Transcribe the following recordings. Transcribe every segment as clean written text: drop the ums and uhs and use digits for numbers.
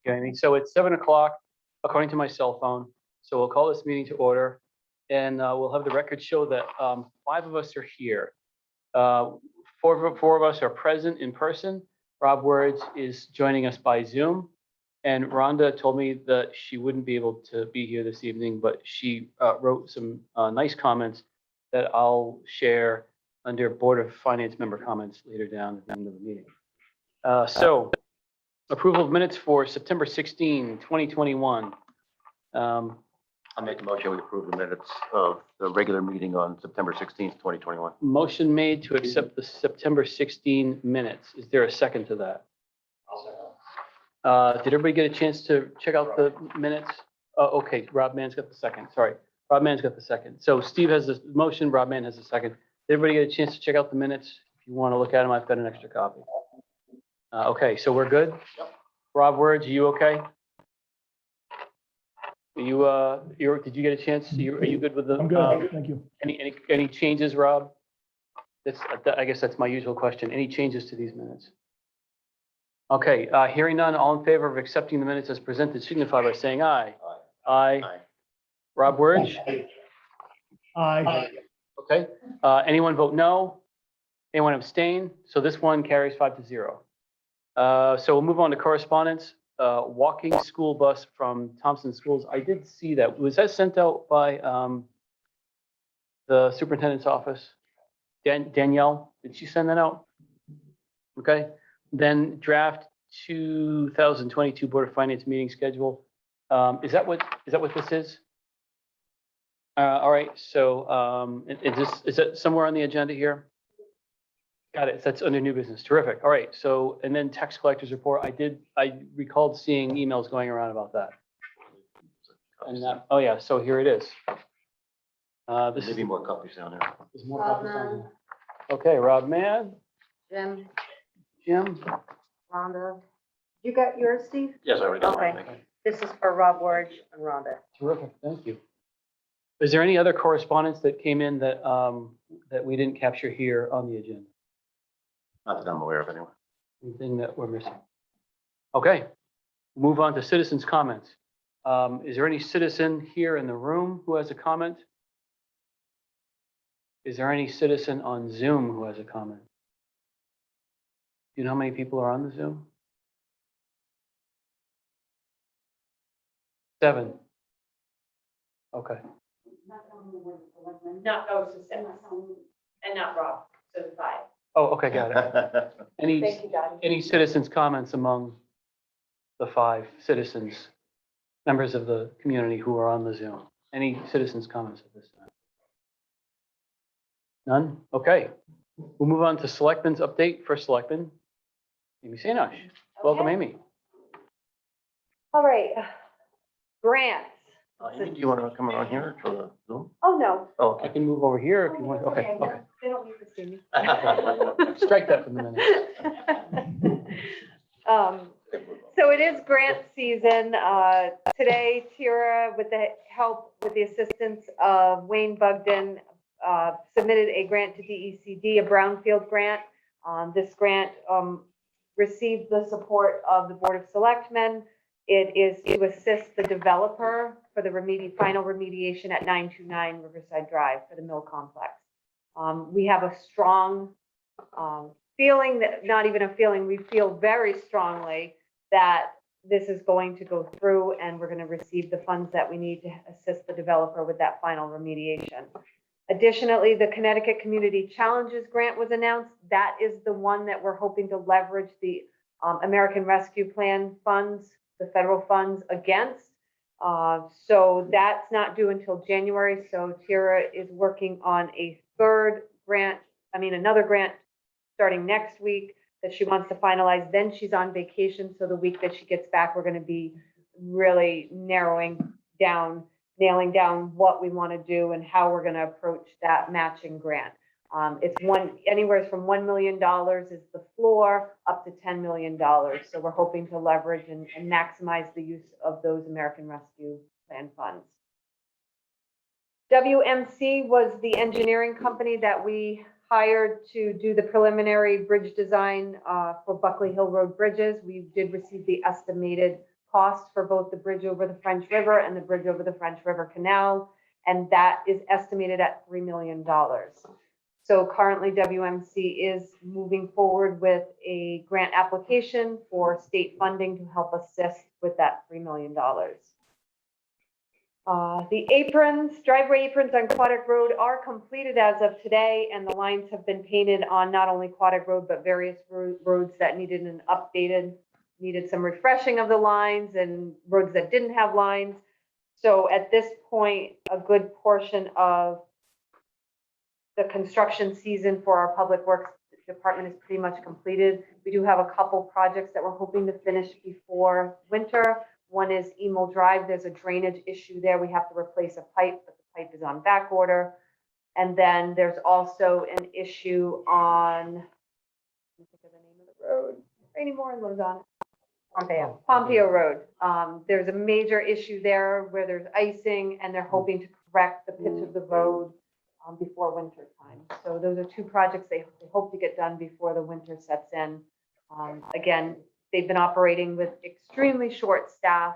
Jamie. So it's 7 o'clock, according to my cell phone. So we'll call this meeting to order, and we'll have the record show that 5 of us are here. Four of us are present in person. Rob Words is joining us by Zoom. And Rhonda told me that she wouldn't be able to be here this evening, but she wrote some nice comments that I'll share under Board of Finance member comments later down at the end of the meeting. So approval of minutes for September 16, 2021. I'll make a motion we approve the minutes of the regular meeting on September 16th, 2021. Motion made to accept the September 16 minutes. Is there a second to that? Did everybody get a chance to check out the minutes? Oh, okay, Rob Mann's got the second. Sorry, Rob Mann's got the second. So Steve has the motion, Rob Mann has the second. Did everybody get a chance to check out the minutes? If you want to look at them, I've got an extra copy. Okay, so we're good? Yep. Rob Words, are you okay? Did you get a chance? Are you good with the? I'm good, thank you. Any changes, Rob? I guess that's my usual question. Any changes to these minutes? Okay, hearing none, all in favor of accepting the minutes as presented, signify by saying aye. Aye. Aye. Rob Words? Aye. Okay, anyone vote no? Anyone abstain? So this one carries 5-0. So we'll move on to correspondence. Walking school bus from Thompson Schools. I did see that. Was that sent out by the superintendent's office? Danielle, did she send that out? Okay. Then draft 2022 Board of Finance meeting schedule. Is that what this is? All right. So is that somewhere on the agenda here? Got it. That's under new business. Terrific. All right. So, and then tax collector's report. I recalled seeing emails going around about that. And that, oh yeah. So here it is. This Maybe is more copies down there. there's more copies on here. Okay, Rob Mann, Jim. Rhonda. You got yours, Steve? Yes, I already got Okay. mine. Thank you. This is for Rob Ward and Rhonda. Terrific. Thank you. Is there any other correspondence that came in that that we didn't capture here on the agenda? Not that I'm aware of anyway. Anything that we're missing? Okay, move on to citizens' comments. Is there any citizen here in the room who has a comment? Is there any citizen on Zoom who has a comment? Do you know how many people are on the Zoom? 7. Okay. Not, oh, so 7, and not Rob, so 5. Oh, okay, got it. Any, Thank you, Dottie. any citizens' comments among the 5 citizens, members of the community who are on the Zoom? Any citizens' comments at this time? None? Okay. We'll move on to Selectmen's update. First Selectman, Amy Sainosh. Welcome, Okay. Amy. All right. Grants. Amy, do you want to come on here for the Zoom? Oh, no. Oh, I okay. can move over here if you want. Okay, okay. They don't need to see me. Strike that from the minutes. So it is grant season. Today, Tira, with the help, with the assistance of Wayne Bugden, submitted a grant to DECD, a brownfield grant. This grant received the support of the Board of Selectmen. It is to assist the developer for the final remediation at 929 Riverside Drive for the mill complex. We have a strong feeling that, not even a feeling, we feel very strongly that this is going to go through and we're going to receive the funds that we need to assist the developer with that final remediation. Additionally, the Connecticut Community Challenges Grant was announced. That is the one that we're hoping to leverage the American Rescue Plan funds, the federal funds against. So that's not due until January. So Tira is working on another grant starting next week that she wants to finalize. Then she's on vacation. So the week that she gets back, we're going to be really nailing down what we want to do and how we're going to approach that matching grant. It's anywhere from $1 million is the floor up to $10 million. So we're hoping to leverage and maximize the use of those American Rescue Plan funds. WMC was the engineering company that we hired to do the preliminary bridge design for Buckley Hill Road bridges. We did receive the estimated cost for both the bridge over the French River and the bridge over the French River Canal, and that is estimated at $3 million. So currently WMC is moving forward with a grant application for state funding to help assist with that $3 million. The aprons, driveway aprons on Quadic Road are completed as of today, and the lines have been painted on not only Quadic Road, but various roads that needed some refreshing of the lines, and roads that didn't have lines. So at this point, a good portion of the construction season for our Public Works Department is pretty much completed. We do have a couple projects that we're hoping to finish before winter. One is Emil Drive. There's a drainage issue there. We have to replace a pipe, but the pipe is on back order. And then there's also an issue on, I can't think of the name of the road. Rainy Moore lives on it. Pompeo Road. There's a major issue there where there's icing, and they're hoping to correct the pitch of the road before winter time. So those are two projects they hope to get done before the winter sets in. Again, they've been operating with extremely short staff.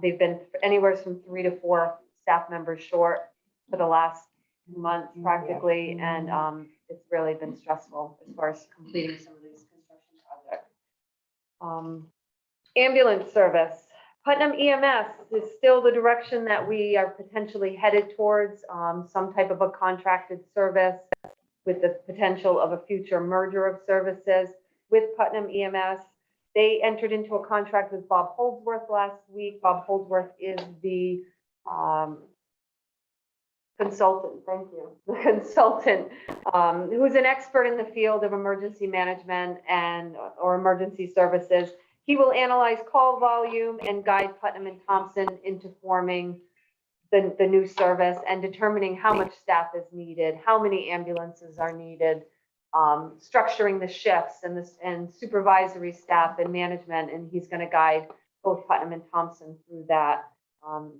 They've been anywhere from 3 to 4 staff members short for the last month practically, and it's really been stressful as far as completing some of these construction projects. Ambulance service. Putnam EMS is still the direction that we are potentially headed towards, some type of a contracted service with the potential of a future merger of services with Putnam EMS. They entered into a contract with Bob Holdsworth last week. Bob Holdsworth is the consultant, thank you, the consultant who's an expert in the field of emergency management or emergency services. He will analyze call volume and guide Putnam and Thompson into forming the new service and determining how much staff is needed, how many ambulances are needed, structuring the shifts and supervisory staff and management, and he's going to guide both Putnam and Thompson through that.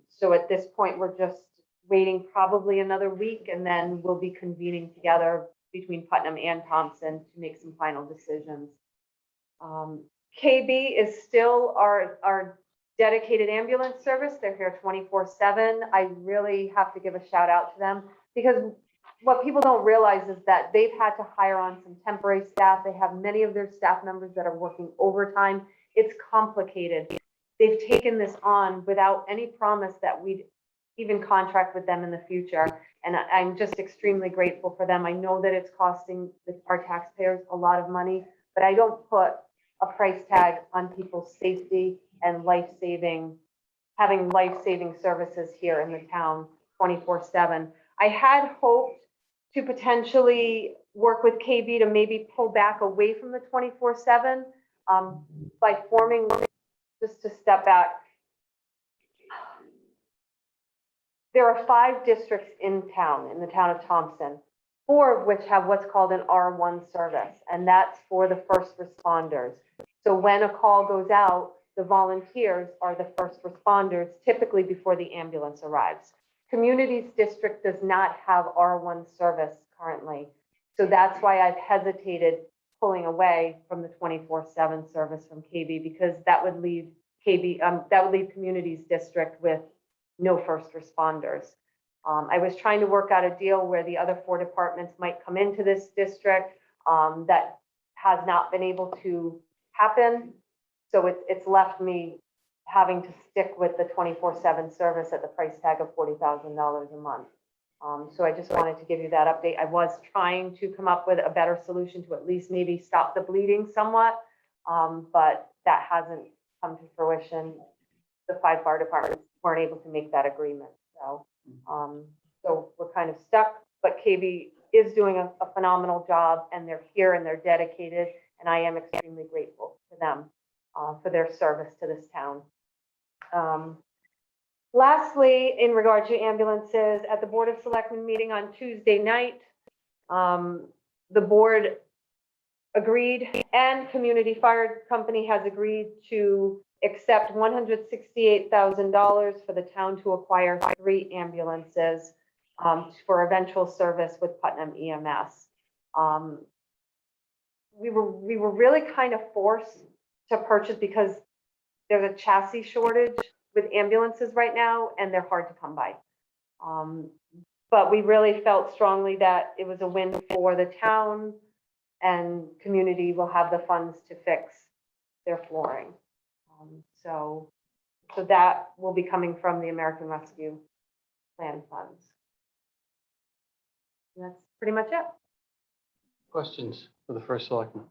So at this point, we're just waiting probably another week, and then we'll be convening together between Putnam and Thompson to make some final decisions. KB is still our dedicated ambulance service. They're here 24/7. I really have to give a shout out to them, because what people don't realize is that they've had to hire on some temporary staff. They have many of their staff members that are working overtime. It's complicated. They've taken this on without any promise that we'd even contract with them in the future. And I'm just extremely grateful for them. I know that it's costing our taxpayers a lot of money, but I don't put a price tag on people's safety and having life-saving services here in the town 24/7. I had hoped to potentially work with KB to maybe pull back away from the 24/7 by forming, just to step back. There are 5 districts in the town of Thompson, 4 of which have what's called an R1 service, and that's for the first responders. So when a call goes out, the volunteers are the first responders, typically before the ambulance arrives. Communities District does not have R1 service currently. So that's why I've hesitated pulling away from the 24/7 service from KB, because that would leave Communities District with no first responders. I was trying to work out a deal where the other 4 departments might come into this district. That has not been able to happen. So it's left me having to stick with the 24/7 service at the price tag of $40,000 a month. So I just wanted to give you that update. I was trying to come up with a better solution to at least maybe stop the bleeding somewhat, but that hasn't come to fruition. The 5 fire departments weren't able to make that agreement. So we're kind of stuck, but KB is doing a phenomenal job, and they're here and they're dedicated, and I am extremely grateful to them for their service to this town. Lastly, in regard to ambulances, at the Board of Selectmen meeting on Tuesday night, the board agreed, and Community Fire Company has agreed to accept $168,000 for the town to acquire 3 ambulances for eventual service with Putnam EMS. We were really kind of forced to purchase, because there's a chassis shortage with ambulances right now, and they're hard to come by. But we really felt strongly that it was a win for the town, and community will have the funds to fix their flooring. So that will be coming from the American Rescue Plan funds. And that's pretty much it. Questions for the first selectman?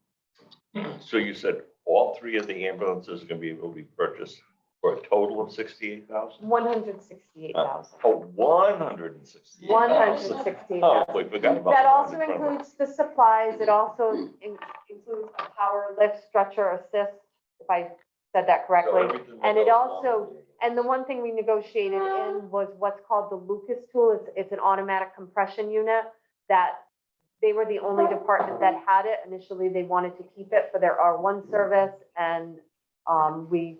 So you said all three of the ambulances are gonna be able to be purchased for a total of 68,000? 168,000. Oh, 168,000. 168,000. Oh, we forgot about. That the also one in front of us. includes the supplies. It also includes a power lift stretcher assist, if I said that So correctly. everything And that it goes also, along with it. and the one thing we negotiated in was what's called the Lucas tool. It's an automatic compression unit that they were the only department that had it. Initially, they wanted to keep it for their R1 service, and we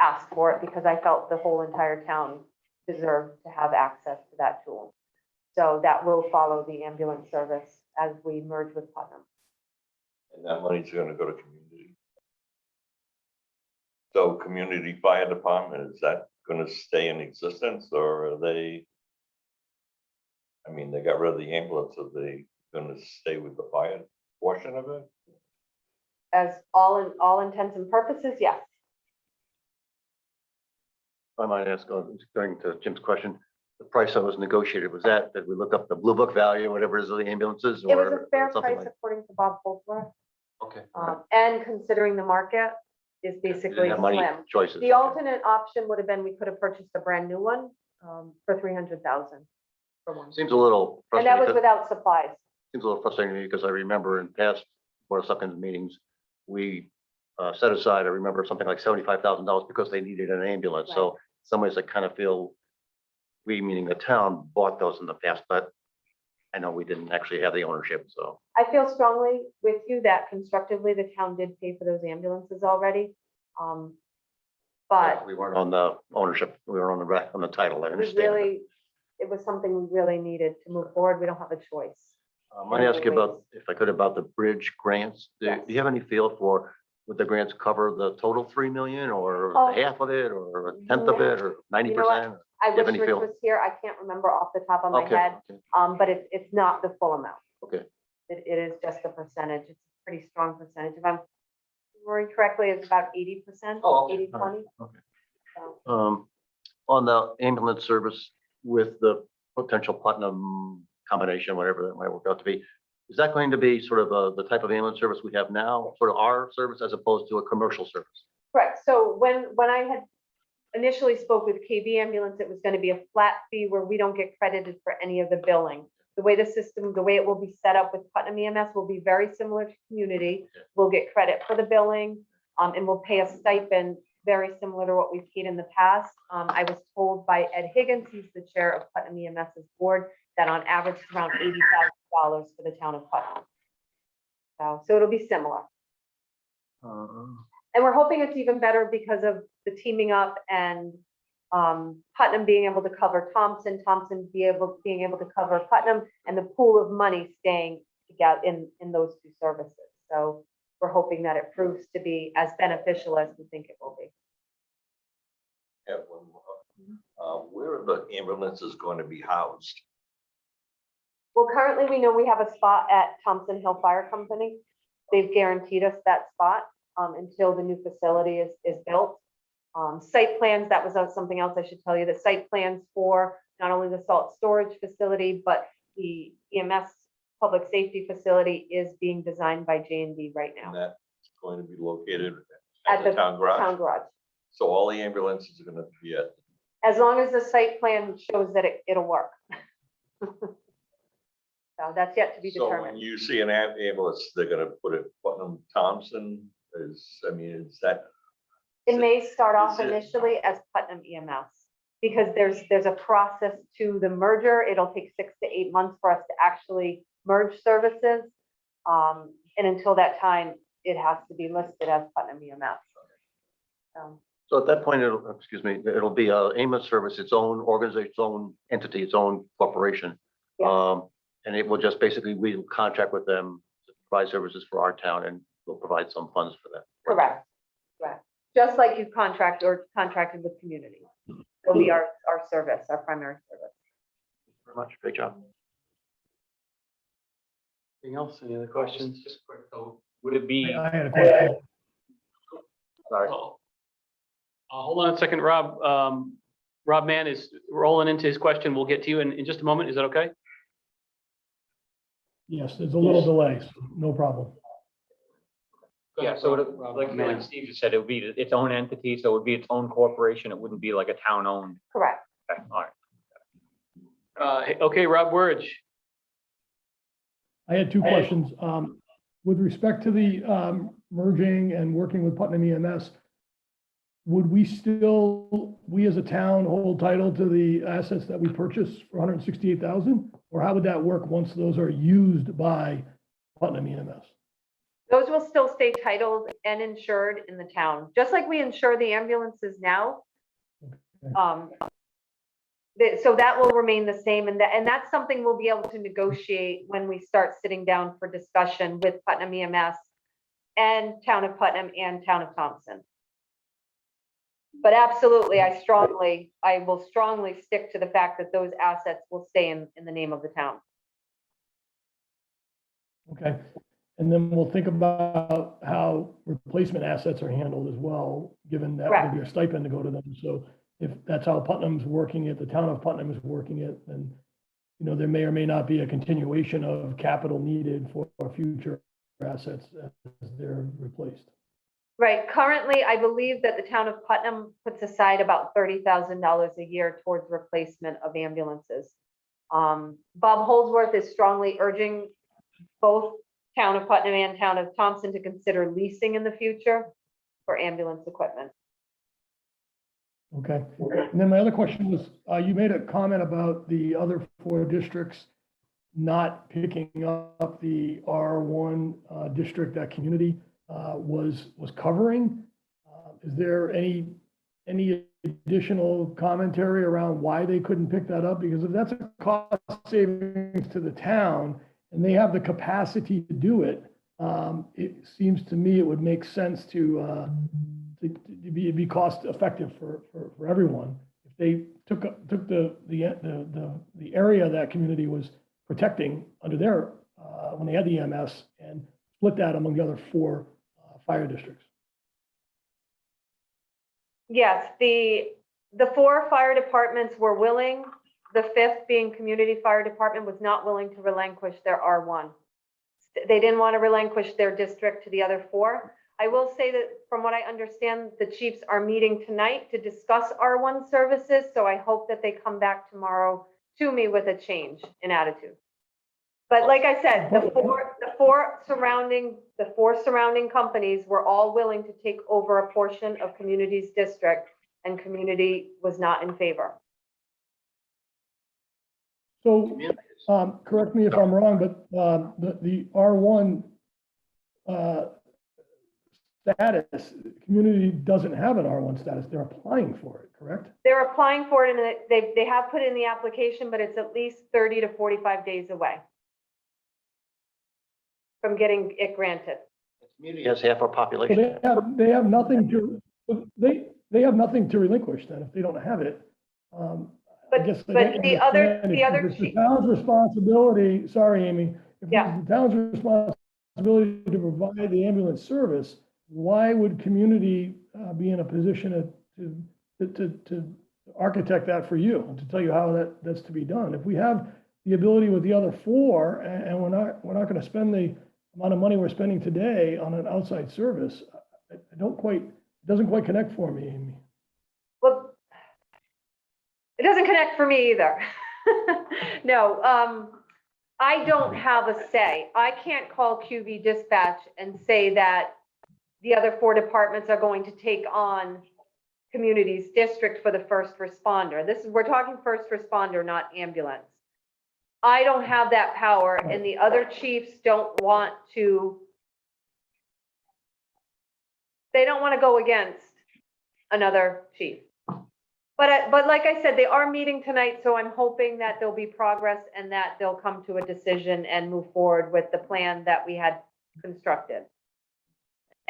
asked for it because I felt the whole entire town deserved to have access to that tool. So that will follow the ambulance service as we merge with Putnam. And that money's gonna go to community. So community fire department, is that gonna stay in existence or are they? I mean, they got rid of the ambulance, are they gonna stay with the fire portion of it? As all intents and purposes, yes. I might ask, going to Jim's question, the price that was negotiated, was that we look up the Blue Book value, whatever it is of the ambulances? It was or a fair something price like- according to Bob Holsworth. Okay. And considering the market is We basically didn't have money slim. choices. The Okay. alternate option would have been, we could have purchased a brand new one for 300,000 for one. Seems a little And that was frustrating, without supplies. seems a little frustrating to me because I remember in past Board of Selectmen's meetings, we set aside, I remember something like $75,000 because they needed an ambulance. So in some ways I kind of feel we, meaning the town, bought those in the past, but I know we didn't actually have the ownership, so. I feel strongly with you that constructively, the town did pay for those ambulances already. But We weren't on the ownership, we were on the title, I we understand. really, it was something we really needed to move forward. We don't have a choice. I might ask you about, if I could, about the bridge grants. Do Yes. you have any feel for, would the grants cover the total 3 million or Oh. half of it or a tenth of it or 90%? I You have wish any Rich feel? was here. I can't remember off the top of my Okay, head, okay, but it's not the full amount. okay. It is just a percentage. It's a pretty strong percentage. If I'm remembering correctly, it's about 80%, Oh, okay. 80/20. Okay. So, On the ambulance service with the potential Putnam combination, whatever that might work out to be, is that going to be sort of the type of ambulance service we have now, sort of our service as opposed to a commercial service? correct. So when I had initially spoke with KB Ambulance, it was going to be a flat fee where we don't get credited for any of the billing. The way the system, the way it will be set up with Putnam EMS will be very similar to community. We'll get credit for the billing, and we'll pay a stipend very similar to what we've paid in the past. I was told by Ed Higgins, he's the chair of Putnam EMS's board, that on average it's around $80,000 for the town of Putnam. So it'll be similar. And we're hoping it's even better because of the teaming up and Putnam being able to cover Thompson, Thompson being able to cover Putnam, and the pool of money staying together in those two services. So we're hoping that it proves to be as beneficial as we think it will be. Have one more. Where are the ambulances going to be housed? Well, currently, we know we have a spot at Thompson Hill Fire Company. They've guaranteed us that spot until the new facility is built. Site plans, that was something else I should tell you, the site plans for not only the salt storage facility, but the EMS public safety facility is being designed by J&D right And now that's going to be located At at the the town garage? town garage. So all the ambulances are gonna be at, As long as the site plan shows that it'll work. So that's yet to be so when determined. you see an ambulance, they're gonna put it Putnam Thompson is that? It may start off Is it- initially as Putnam EMS, because there's a process to the merger. It'll take 6 to 8 months for us to actually merge services. And until that time, it has to be listed as Putnam EMS. So at that point, it'll be a ambulance service, its own organization, its own entity, its own corporation. Yeah. And it will just basically, we'll contract with them to provide services for our town and we'll provide some funds for that. Correct, correct. just like you contracted with community. It'll be our service, our primary service. Very much. Great job. Anything else? Any other questions? Just quick, so would it be, I had a question. Sorry. Hold on a second, Rob. Rob Mann is rolling into his question. We'll get to you in just a moment. Is that okay? Yes, there's a little delay, so no problem. Go yeah, ahead, so Rob like Mann. Steve just said, it would be its own entity, so it would be its own corporation. It wouldn't be like a town-owned. Correct. Okay, all right. Okay, Rob Wurge. I had two questions. With respect to the merging and working with Putnam EMS, would we as a town hold title to the assets that we purchased for 168,000? Or how would that work once those are used by Putnam EMS? Those will still stay titled and insured in the town, just like we insure the ambulances now. So that will remain the same, and that's something we'll be able to negotiate when we start sitting down for discussion with Putnam EMS and Town of Putnam and Town of Thompson. But absolutely, I will strongly stick to the fact that those assets will stay in the name of the town. Okay, and then we'll think about how replacement assets are handled as well, given that Correct. there'll be a stipend to go to them. So if that's how Putnam's working it, the town of Putnam is working it, then, you know, there may or may not be a continuation of capital needed for future assets as they're replaced. Right, currently, I believe that the Town of Putnam puts aside about $30,000 a year towards replacement of ambulances. Bob Holdsworth is strongly urging both Town of Putnam and Town of Thompson to consider leasing in the future for ambulance equipment. Okay, and then my other question was, you made a comment about the other 4 districts not picking up the R1 district that community was covering. Is there any additional commentary around why they couldn't pick that up? Because if that's a cost savings to the town and they have the capacity to do it, it seems to me it would make sense to be cost effective for everyone. If they took the area that community was protecting under their, when they had the EMS, and split that among the other 4 fire districts. Yes, the 4 fire departments were willing. The 5th, being Community Fire Department, was not willing to relinquish their R1. They didn't want to relinquish their district to the other 4. I will say that from what I understand, the chiefs are meeting tonight to discuss R1 services, so I hope that they come back tomorrow to me with a change in attitude. But like I said, the four surrounding companies were all willing to take over a portion of Community's district, and Community was not in favor. So, correct me if I'm wrong, but the R1 status, community doesn't have an R1 status. They're applying for it, correct? They're applying for it, and they have put in the application, but it's at least 30 to 45 days away from getting it granted. The community has half our So population. they have nothing to relinquish then if they don't have it. I But guess I but don't the other understand if it's the chief, town's responsibility, sorry, Amy, if Yeah. it's the town's responsibility to provide the ambulance service, why would community be in a position to architect that for you, and to tell you how that's to be done? If we have the ability with the other 4, and we're not going to spend the amount of money we're spending today on an outside service, it doesn't quite connect for me, Amy. well, it doesn't connect for me either. No, I don't have a say. I can't call QV Dispatch and say that the other 4 departments are going to take on Community's district for the first responder. We're talking first responder, not ambulance. I don't have that power, and the other chiefs don't want to. They don't want to go against another chief. But like I said, they are meeting tonight, so I'm hoping that there'll be progress and that they'll come to a decision and move forward with the plan that we had constructed.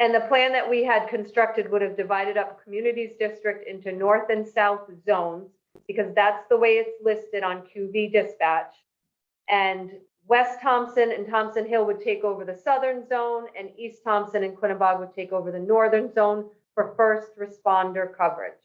And the plan that we had constructed would have divided up Communities District into north and south zones, because that's the way it's listed on QV dispatch. And West Thompson and Thompson Hill would take over the southern zone, and East Thompson and Quinnebog would take over the northern zone for first responder coverage.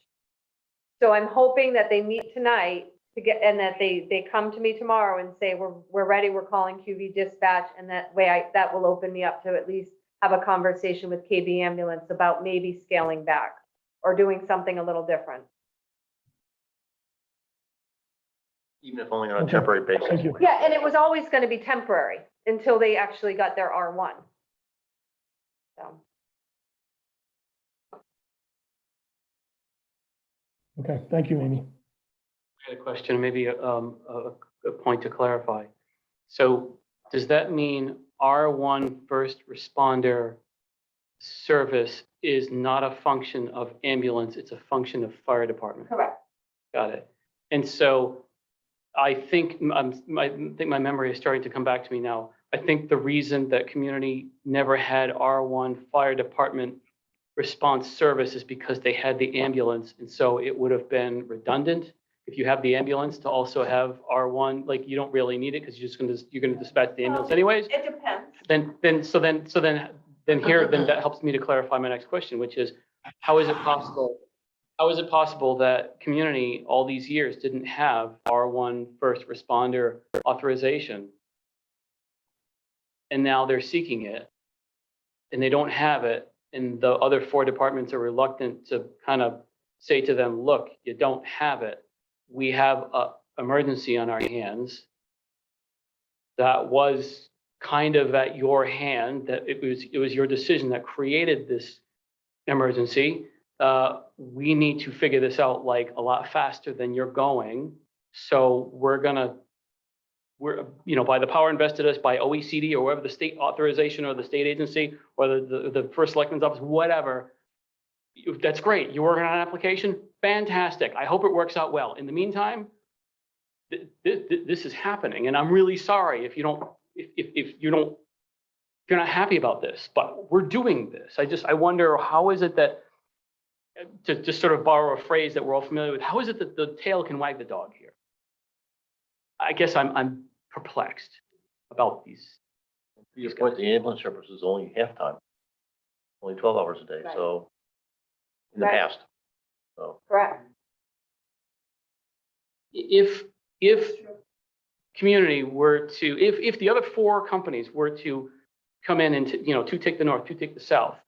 So I'm hoping that they meet tonight to get, and that they come to me tomorrow and say, we're ready, we're calling QV dispatch, and that way that will open me up to at least have a conversation with KB Ambulance about maybe scaling back or doing something a little different. Even if only on a Okay. temporary basis. Thank you. Yeah, and it was always going to be temporary until they actually got their R1. So, Okay, thank you, Amy. I had a question, maybe a point to clarify. So does that mean R1 first responder service is not a function of ambulance, it's a function of fire department? correct. Got it. And so I think I think my memory is starting to come back to me now. I think the reason that community never had R1 fire department response service is because they had the ambulance. And so it would have been redundant. If you have the ambulance to also have R1, like you don't really need it because you're going to dispatch the ambulance anyways. It depends. Then that helps me to clarify my next question, which is, how is it possible that community all these years didn't have R1 first responder authorization? And now they're seeking it and they don't have it. And the other four departments are reluctant to kind of say to them, look, you don't have it. We have an emergency on our hands that was kind of at your hand, that it was your decision that created this emergency. We need to figure this out like a lot faster than you're going. So we're, by the power invested us by OECD or whatever the state authorization or the state agency or the first selectman's office, whatever. That's great. You're working on an application? Fantastic. I hope it works out well. In the meantime, this is happening, and I'm really sorry if you're not happy about this, but we're doing this. I wonder, how is it that, to just sort of borrow a phrase that we're all familiar with, how is it that the tail can wag the dog here? I guess I'm perplexed about these. To your point, the ambulance service is only half-time, only 12 hours a day, Right. so in the Right. past. So Correct. If community were to, if the other four companies were to come in and, two take the north, two take the south,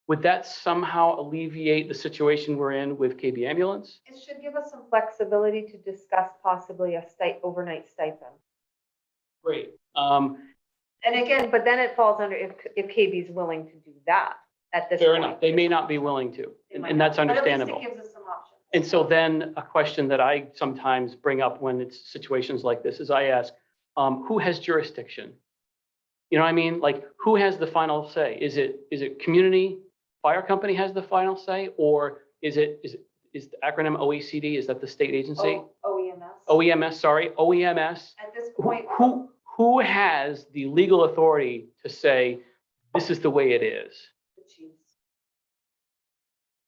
would that somehow alleviate the situation we're in with KB Ambulance? It should give us some flexibility to discuss possibly a overnight stipend. Great. And again, but then it falls under if KB's willing to do that at this Fair point. enough. They may not be willing to, They might and that's not. But at least understandable. it gives us some options. And so then a question that I sometimes bring up when it's situations like this is I ask, who has jurisdiction? You know what I mean? Like, who has the final say? Is it community fire company has the final say, or is the acronym OECD? Is that the state agency? OEMS. OEMS, sorry, OEMS. At this point, Who has the legal authority to say, this is the way it is? the chiefs.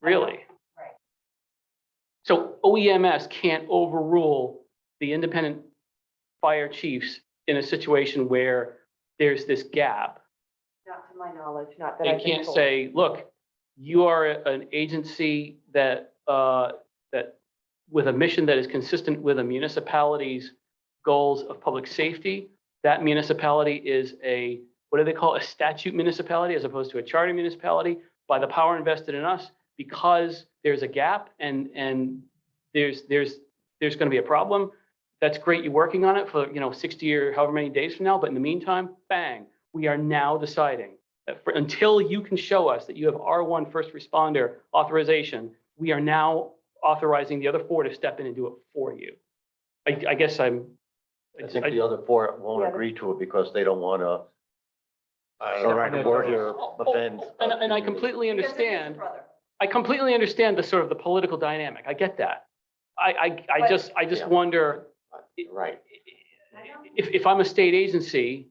Really? Right. So OEMS can't overrule the independent fire chiefs in a situation where there's this gap. Not to my knowledge, not that I They can. can't say, look, you are an agency that with a mission that is consistent with a municipality's goals of public safety. That municipality is what do they call it? A statute municipality as opposed to a charter municipality by the power invested in us, because there's a gap and there's going to be a problem. That's great. You're working on it for 60 or however many days from now. But in the meantime, bang, we are now deciding that until you can show us that you have R1 first responder authorization, we are now authorizing the other four to step in and do it for you. I guess I think the other four won't Yeah. agree to it because they don't want to, I don't Step know, on word their or offend. and I completely Because it is understand. brother. I completely understand the sort of the political dynamic. I get that. I just Yeah. wonder, Right. if I'm a state agency,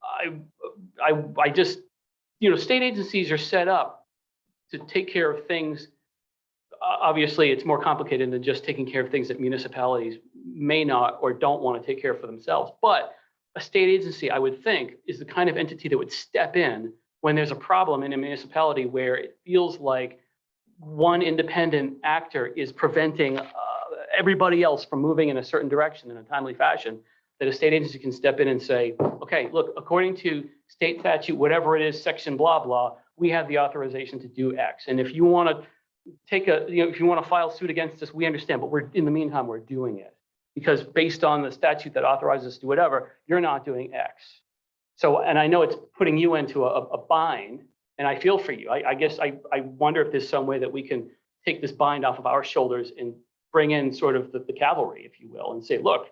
I just state agencies are set up to take care of things. Obviously, it's more complicated than just taking care of things that municipalities may not or don't want to take care of for themselves. But a state agency, I would think, is the kind of entity that would step in when there's a problem in a municipality where it feels like one independent actor is preventing everybody else from moving in a certain direction in a timely fashion, that a state agency can step in and say, okay, look, according to state statute, whatever it is, section blah, blah, we have the authorization to do X. And if you want to if you want to file suit against us, we understand, but in the meantime, we're doing it. Because based on the statute that authorizes us to do whatever, you're not doing X. So, and I know it's putting you into a bind, and I feel for you. I guess I wonder if there's some way that we can take this bind off of our shoulders and bring in sort of the cavalry, if you will, and say, look,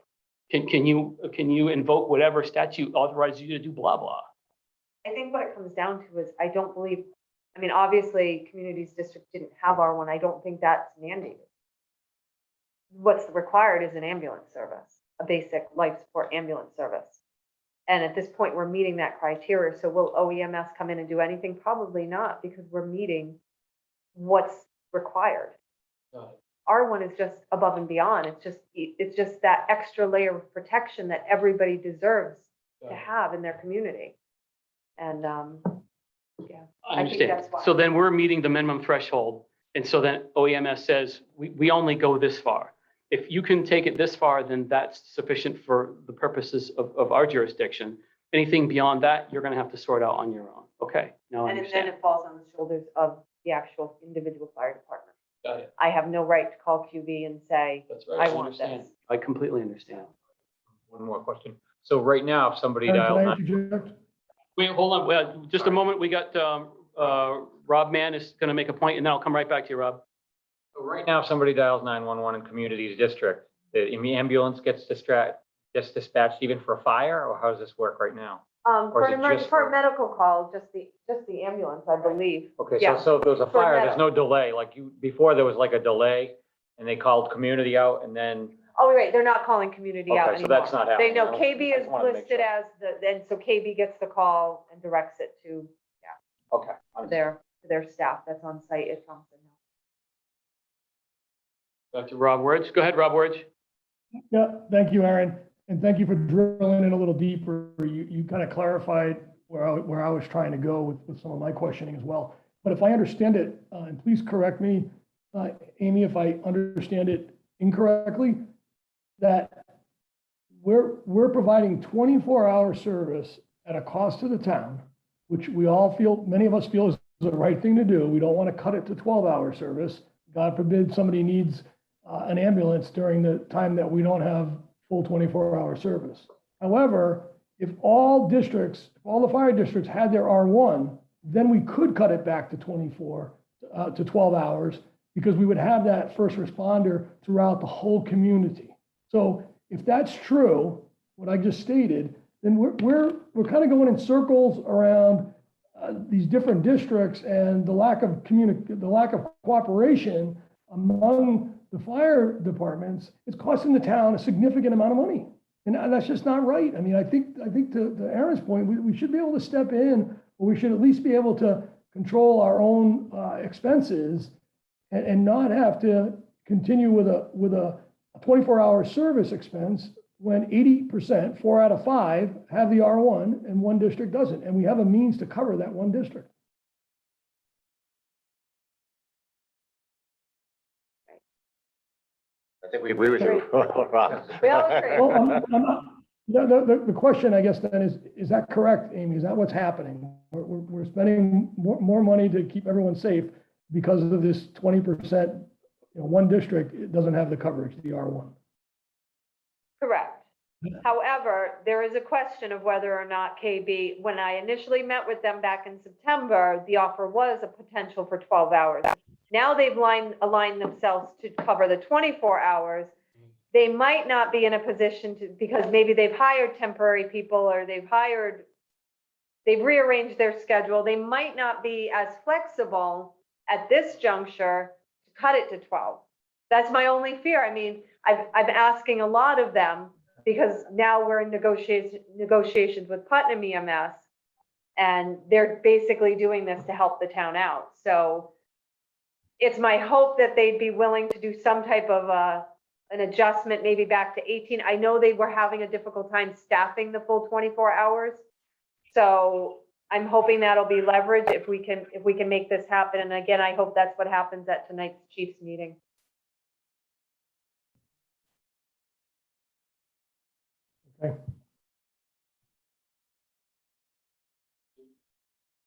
can you invoke whatever statute authorizes you to do blah, blah? I think what it comes down to is, I don't believe, I mean, obviously, Communities District didn't have R1. I don't think that's mandated. What's required is an ambulance service, a basic life support ambulance service. And at this point, we're meeting that criteria. So will OEMS come in and do anything? Probably not, because we're meeting what's required. R1 is just above and beyond. It's just that extra layer of protection that everybody deserves to have in their community. And yeah, I I think understand. that's why. So then we're meeting the minimum threshold. And so then OEMS says, we only go this far. If you can take it this far, then that's sufficient for the purposes of our jurisdiction. Anything beyond that, you're going to have to sort out on your own. Okay, now I And then understand. it falls on the shoulders of the actual individual fire department. Got it. I have no right to call QB and say, That's right. I want understand. this. I completely understand. One more question. So right now, if somebody Aaron, dialed can I 911, interject? Wait, hold on. Well, just a moment. We got Rob Mann is going to make a point, and then I'll come right back to you, Rob. so right now, if somebody dials 911 in Communities District, the ambulance gets dispatched even for a fire, or how does this work right now? Or For is an it emergency, just for for- a medical call, just the ambulance, I believe. Okay, Yeah. so if there was a For fire, medical. there's no delay, like before there was like a delay, and they called community out, and then, Oh, right, they're not calling community out okay, so anymore. that's not They happening. know I don't- KB I is just wanted to make listed sure. as and so KB gets the call and directs it to Okay. their staff that's on site at Thompson Hill. Back to Rob Words. Go ahead, Rob Words. Yeah, thank you, Aaron. And thank you for drilling in a little deeper. You kind of clarified where I was trying to go with some of my questioning as well. But if I understand it, and please correct me, Amy, if I understand it incorrectly, that we're providing 24-hour service at a cost to the town, which we all feel, many of us feel is the right thing to do. We don't want to cut it to 12-hour service. God forbid somebody needs an ambulance during the time that we don't have full 24-hour service. However, if all the fire districts had their R1, then we could cut it back to 12 hours, because we would have that first responder throughout the whole community. So if that's true, what I just stated, then we're kind of going in circles around these different districts, and the lack of cooperation among the fire departments is costing the town a significant amount of money. And that's just not right. I mean, I think to Aaron's point, we should be able to step in, or we should at least be able to control our own expenses and not have to continue with a 24-hour service expense when 80%, 4 out of 5, have the R1 and one district doesn't. And we have a means to cover that one district. I think we agree with you. Rob. We all agree. Well, I'm not, the question, I guess, then is that correct, Amy? Is that what's happening? We're spending more money to keep everyone safe because of this 20%, one district, it doesn't have the coverage, the R1. Correct. However, there is a question of whether or not KB, when I initially met with them back in September, the offer was a potential for 12 hours. Now they've aligned themselves to cover the 24 hours. They might not be in a position to, because maybe they've hired temporary people, or they've rearranged their schedule. They might not be as flexible at this juncture to cut it to 12. That's my only fear. I mean, I'm asking a lot of them, because now we're in negotiations with Putnam EMS. And they're basically doing this to help the town out. So it's my hope that they'd be willing to do some type of an adjustment, maybe back to 18. I know they were having a difficult time staffing the full 24 hours. So I'm hoping that'll be leverage if we can make this happen. And again, I hope that's what happens at tonight's Chiefs meeting. Okay.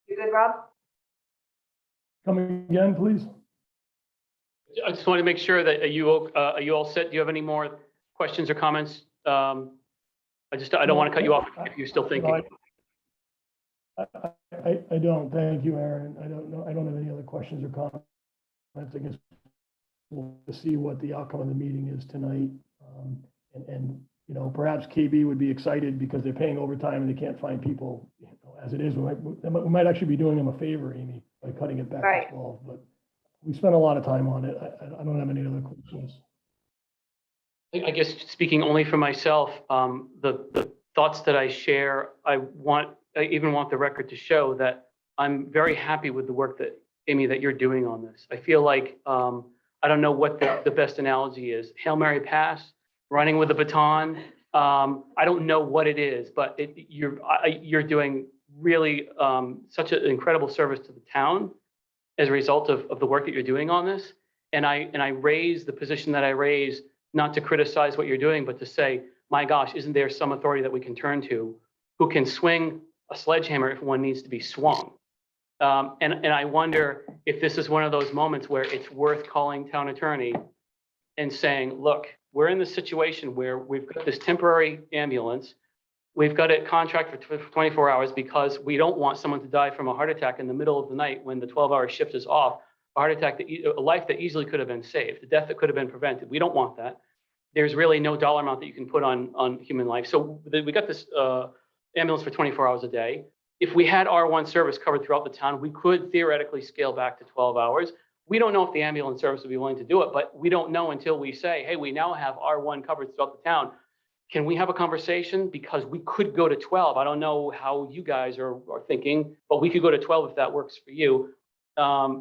You good, Rob? Coming again, please. I just want to make sure that are you all set? Do you have any more questions or comments? I don't want to cut you off if you're still thinking. I don't, thank you, Aaron. I don't know, I don't have any other questions or comments. I guess we'll see what the outcome of the meeting is tonight. And, you know, perhaps KB would be excited because they're paying overtime and they can't find people, you know, as it is. We might actually be doing them a favor, Amy, by cutting it back Right. to 12, but we spent a lot of time on it. I don't have any other questions. I guess speaking only for myself, the thoughts that I share, I even want the record to show that I'm very happy with the work that, Amy, that you're doing on this. I feel like, I don't know what the best analogy is. Hail Mary pass, running with a baton. I don't know what it is, but you're doing really such an incredible service to the town as a result of the work that you're doing on this. And I raise the position that I raise, not to criticize what you're doing, but to say, my gosh, isn't there some authority that we can turn to who can swing a sledgehammer if one needs to be swung? And I wonder if this is one of those moments where it's worth calling town attorney and saying, look, we're in this situation where we've got this temporary ambulance. We've got it contracted for 24 hours because we don't want someone to die from a heart attack in the middle of the night when the 12-hour shift is off. A heart attack, a life that easily could have been saved, a death that could have been prevented. We don't want that. There's really no dollar amount that you can put on human life. So we got this ambulance for 24 hours a day. If we had R1 service covered throughout the town, we could theoretically scale back to 12 hours. We don't know if the ambulance service would be willing to do it, but we don't know until we say, hey, we now have R1 covered throughout the town. Can we have a conversation? Because we could go to 12. I don't know how you guys are thinking, but we could go to 12 if that works for you. I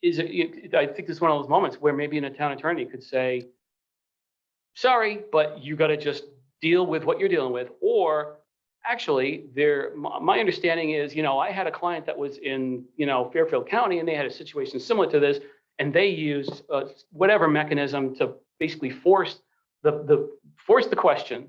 think this is one of those moments where maybe a town attorney could say, sorry, but you got to just deal with what you're dealing with. Or actually, my understanding is, I had a client that was in, Fairfield County, and they had a situation similar to this, and they used whatever mechanism to basically force the question,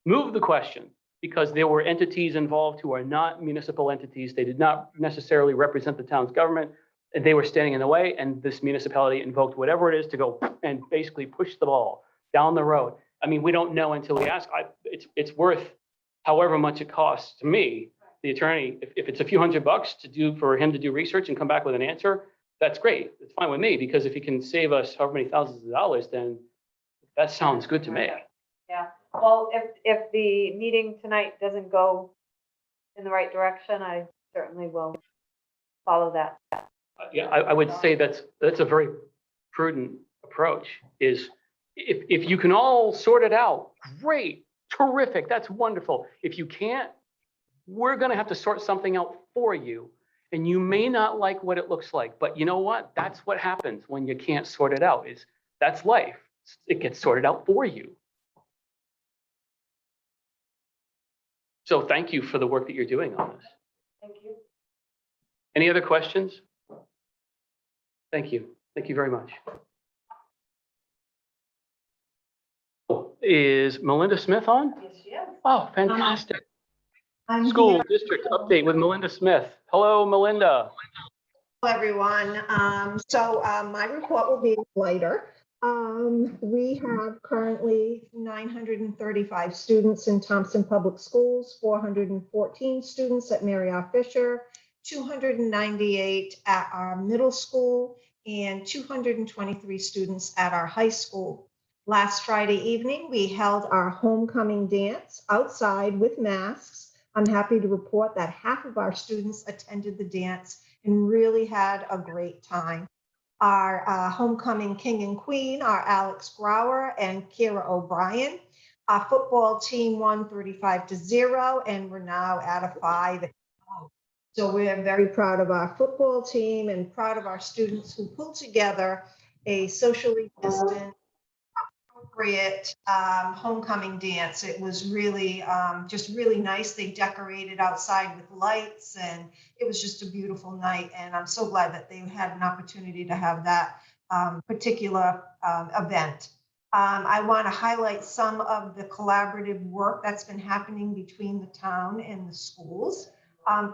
move the question, because there were entities involved who are not municipal entities. They did not necessarily represent the town's government, and they were standing in the way, and this municipality invoked whatever it is to go and basically push the ball down the road. I mean, we don't know until we ask. It's worth however much it costs to me, the attorney. If it's a few $100 for him to do research and come back with an answer, that's great. It's fine with me, because if he can save us however many thousands of dollars, then that sounds good to me. Yeah, well, if the meeting tonight doesn't go in the right direction, I certainly will follow that. Yeah, I would say that's a very prudent approach. Is if you can all sort it out, great, terrific, that's wonderful. If you can't, we're going to have to sort something out for you. And you may not like what it looks like, but you know what? That's what happens when you can't sort it out. That's life. It gets sorted out for you. So thank you for the work that you're doing on this. Thank you. Any other questions? Thank you. Thank you very much. Is Melinda Smith on? Yes, she is. Oh, fantastic. I'm School here. district update with Melinda Smith. Hello, Melinda. Hello, everyone. My report will be later. We have currently 935 students in Thompson Public Schools, 414 students at Mary R. Fisher, 298 at our middle school, and 223 students at our high school. Last Friday evening, we held our homecoming dance outside with masks. I'm happy to report that half of our students attended the dance and really had a great time. Our homecoming king and queen are Alex Grauer and Kira O'Brien. Our football team won 35-0, and we're now at a 5 So we're very proud of our football team and proud of our students who pulled together a socially distant, appropriate homecoming dance. It was really just really nice. They decorated outside with lights, and it was just a beautiful night. And I'm so glad that they had an opportunity to have that particular event. I want to highlight some of the collaborative work that's been happening between the town and the schools.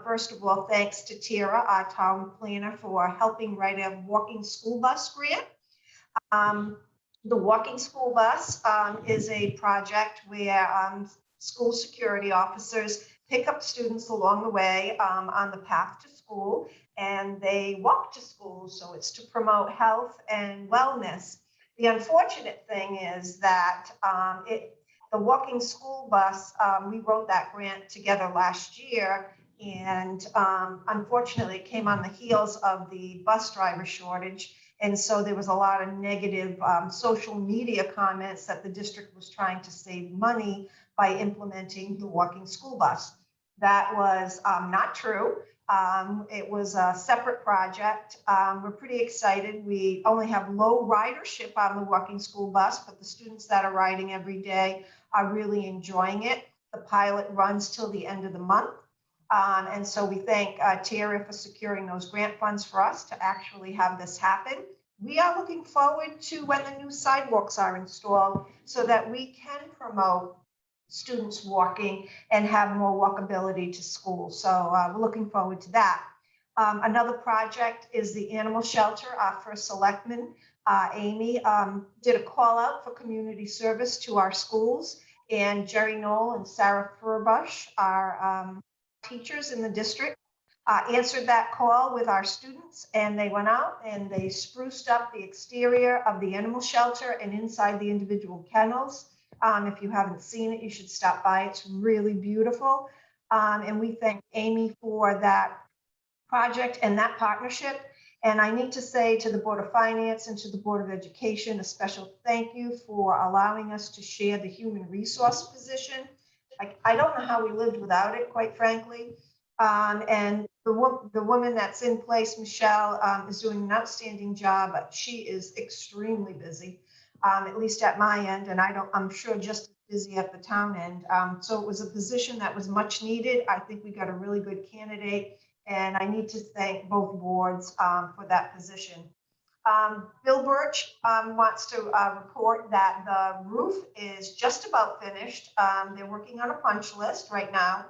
First of all, thanks to Tara, our town planner, for helping write a walking school bus grant. The walking school bus is a project where school security officers pick up students along the way on the path to school, and they walk to school. So it's to promote health and wellness. The unfortunate thing is that the walking school bus, we wrote that grant together last year, and unfortunately it came on the heels of the bus driver shortage. And so there was a lot of negative social media comments that the district was trying to save money by implementing the walking school bus. That was not true. It was a separate project. We're pretty excited. We only have low ridership on the walking school bus, but the students that are riding every day are really enjoying it. The pilot runs till the end of the month. And so we thank Tara for securing those grant funds for us to actually have this happen. We are looking forward to when the new sidewalks are installed so that we can promote students walking and have more walkability to school. So we're looking forward to that. Another project is the animal shelter. Our first selectman, Amy, did a call out for community service to our schools, and Jerry Knoll and Sarah Furbush, our teachers in the district, answered that call with our students, and they went out and they spruced up the exterior of the animal shelter and inside the individual kennels. If you haven't seen it, you should stop by. It's really beautiful. And we thank Amy for that project and that partnership. And I need to say to the Board of Finance and to the Board of Education, a special thank you for allowing us to share the human resource position. I don't know how we lived without it, quite frankly. And the woman that's in place, Michelle, is doing an outstanding job, but she is extremely busy, at least at my end, and I'm sure just as busy at the town end. So it was a position that was much needed. I think we got a really good candidate, and I need to thank both boards for that position. Bill Birch wants to report that the roof is just about finished. They're working on a punch list right now.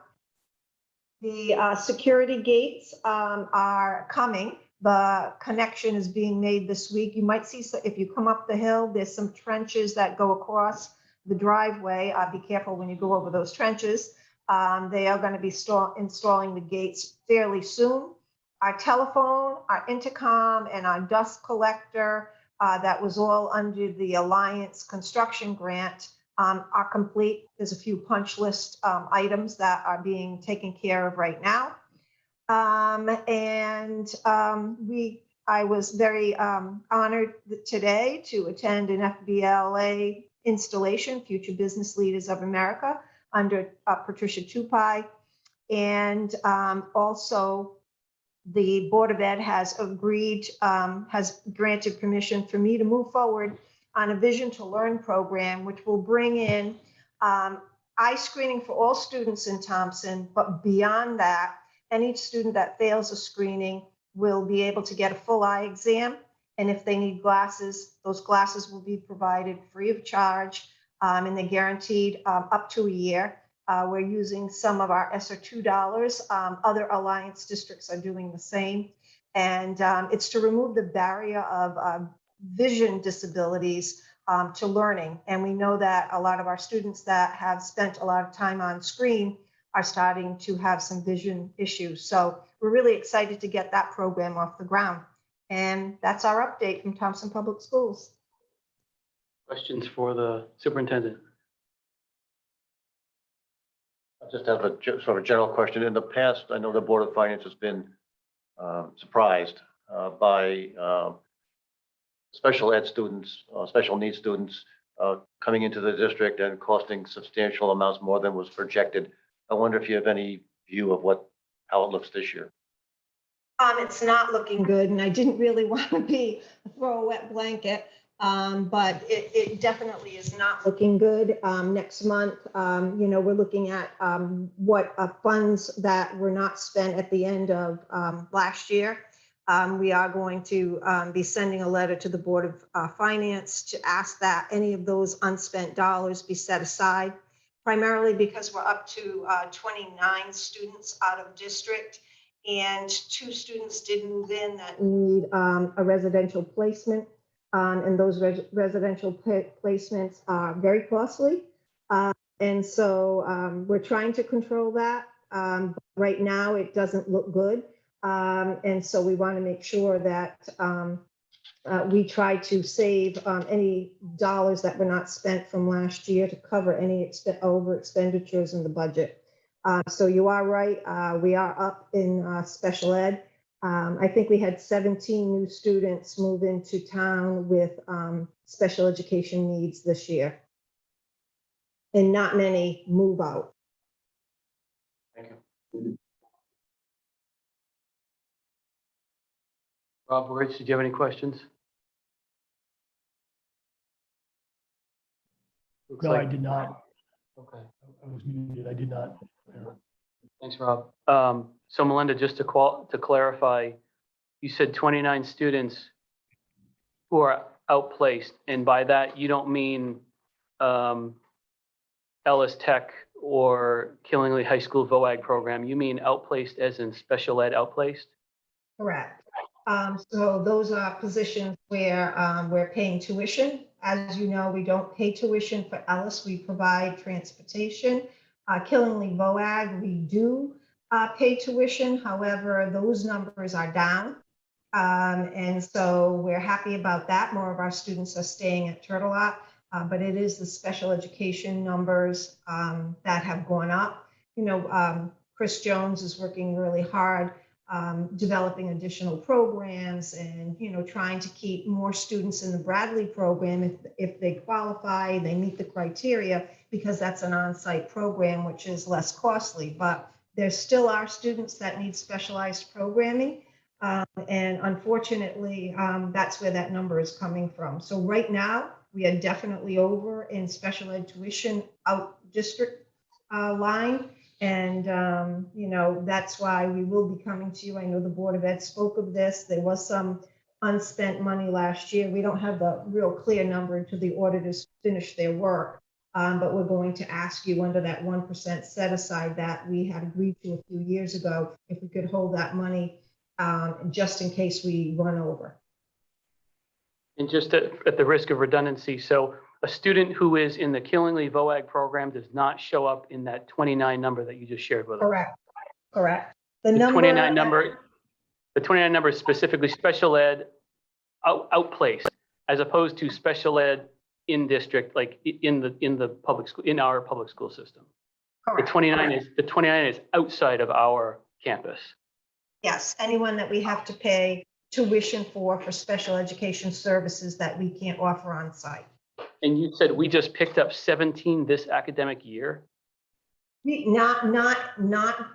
The security gates are coming. The connection is being made this week. You might see, if you come up the hill, there's some trenches that go across the driveway. Be careful when you go over those trenches. They are going to be installing the gates fairly soon. Our telephone, our intercom, and our dust collector that was all under the Alliance construction grant are complete. There's a few punch list items that are being taken care of right now. I was very honored today to attend an FBLA installation, Future Business Leaders of America, under Patricia Tupai. And also the Board of Ed has agreed, has granted permission for me to move forward on a Vision to Learn program, which will bring in eye screening for all students in Thompson. But beyond that, any student that fails a screening will be able to get a full eye exam. And if they need glasses, those glasses will be provided free of charge, and they're guaranteed up to a year. We're using some of our ESSER $2. Other Alliance districts are doing the same. And it's to remove the barrier of vision disabilities to learning. And we know that a lot of our students that have spent a lot of time on screen are starting to have some vision issues. So we're really excited to get that program off the ground. And that's our update from Thompson Public Schools. Questions for the superintendent? I just have a sort of general question. In the past, I know the Board of Finance has been surprised by special ed students, special needs students coming into the district and costing substantial amounts more than was projected. I wonder if you have any view of how it looks this year. It's not looking good, and I didn't really want to throw a wet blanket. But it definitely is not looking good. Next month, we're looking at what funds that were not spent at the end of last year. We are going to be sending a letter to the Board of Finance to ask that any of those unspent dollars be set aside, primarily because we're up to 29 students out of district, and 2 students did move in that need a residential placement. And those residential placements are very costly. And so we're trying to control that. Right now, it doesn't look good. And so we want to make sure that we try to save any dollars that were not spent from last year to cover any over expenditures in the budget. So you are right. We are up in special ed. I think we had 17 new students move into town with special education needs this year, and not many move out. Thank you. Rob Rich, did you have any questions? Looks No, I like- did not. Okay. I was muted. I did not. Thanks, Rob. So Melinda, just to clarify, you said 29 students who are outplaced, and by that, you don't mean Ellis Tech or Killingley High School VOAG program. You mean outplaced as in special ed outplaced? Correct. So those are positions where we're paying tuition. As you know, we don't pay tuition for Ellis. We provide transportation. Killingley VOAG, we do pay tuition. However, those numbers are down. And so we're happy about that. More of our students are staying at Turtle Lot, but it is the special education numbers that have gone up. Chris Jones is working really hard, developing additional programs and, trying to keep more students in the Bradley program if they qualify, they meet the criteria, because that's an on-site program, which is less costly. But there still are students that need specialized programming. And unfortunately, that's where that number is coming from. So right now, we are definitely over in special ed tuition out district line. And, that's why we will be coming to you. I know the Board of Ed spoke of this. There was some unspent money last year. We don't have the real clear number until the auditors finish their work. But we're going to ask you under that 1% set aside that we had agreed to a few years ago, if we could hold that money just in case we run over. And just at the risk of redundancy, so a student who is in the Killingley VOAG program does not show up in that 29 number that you just shared with us. Correct. The 29 number is specifically special ed outplaced, as opposed to special ed in district, like in the public school, in our public school system. Correct. The 29 is outside of our campus. Yes, anyone that we have to pay tuition for special education services that we can't offer on site. And you said we just picked up 17 this academic year? Not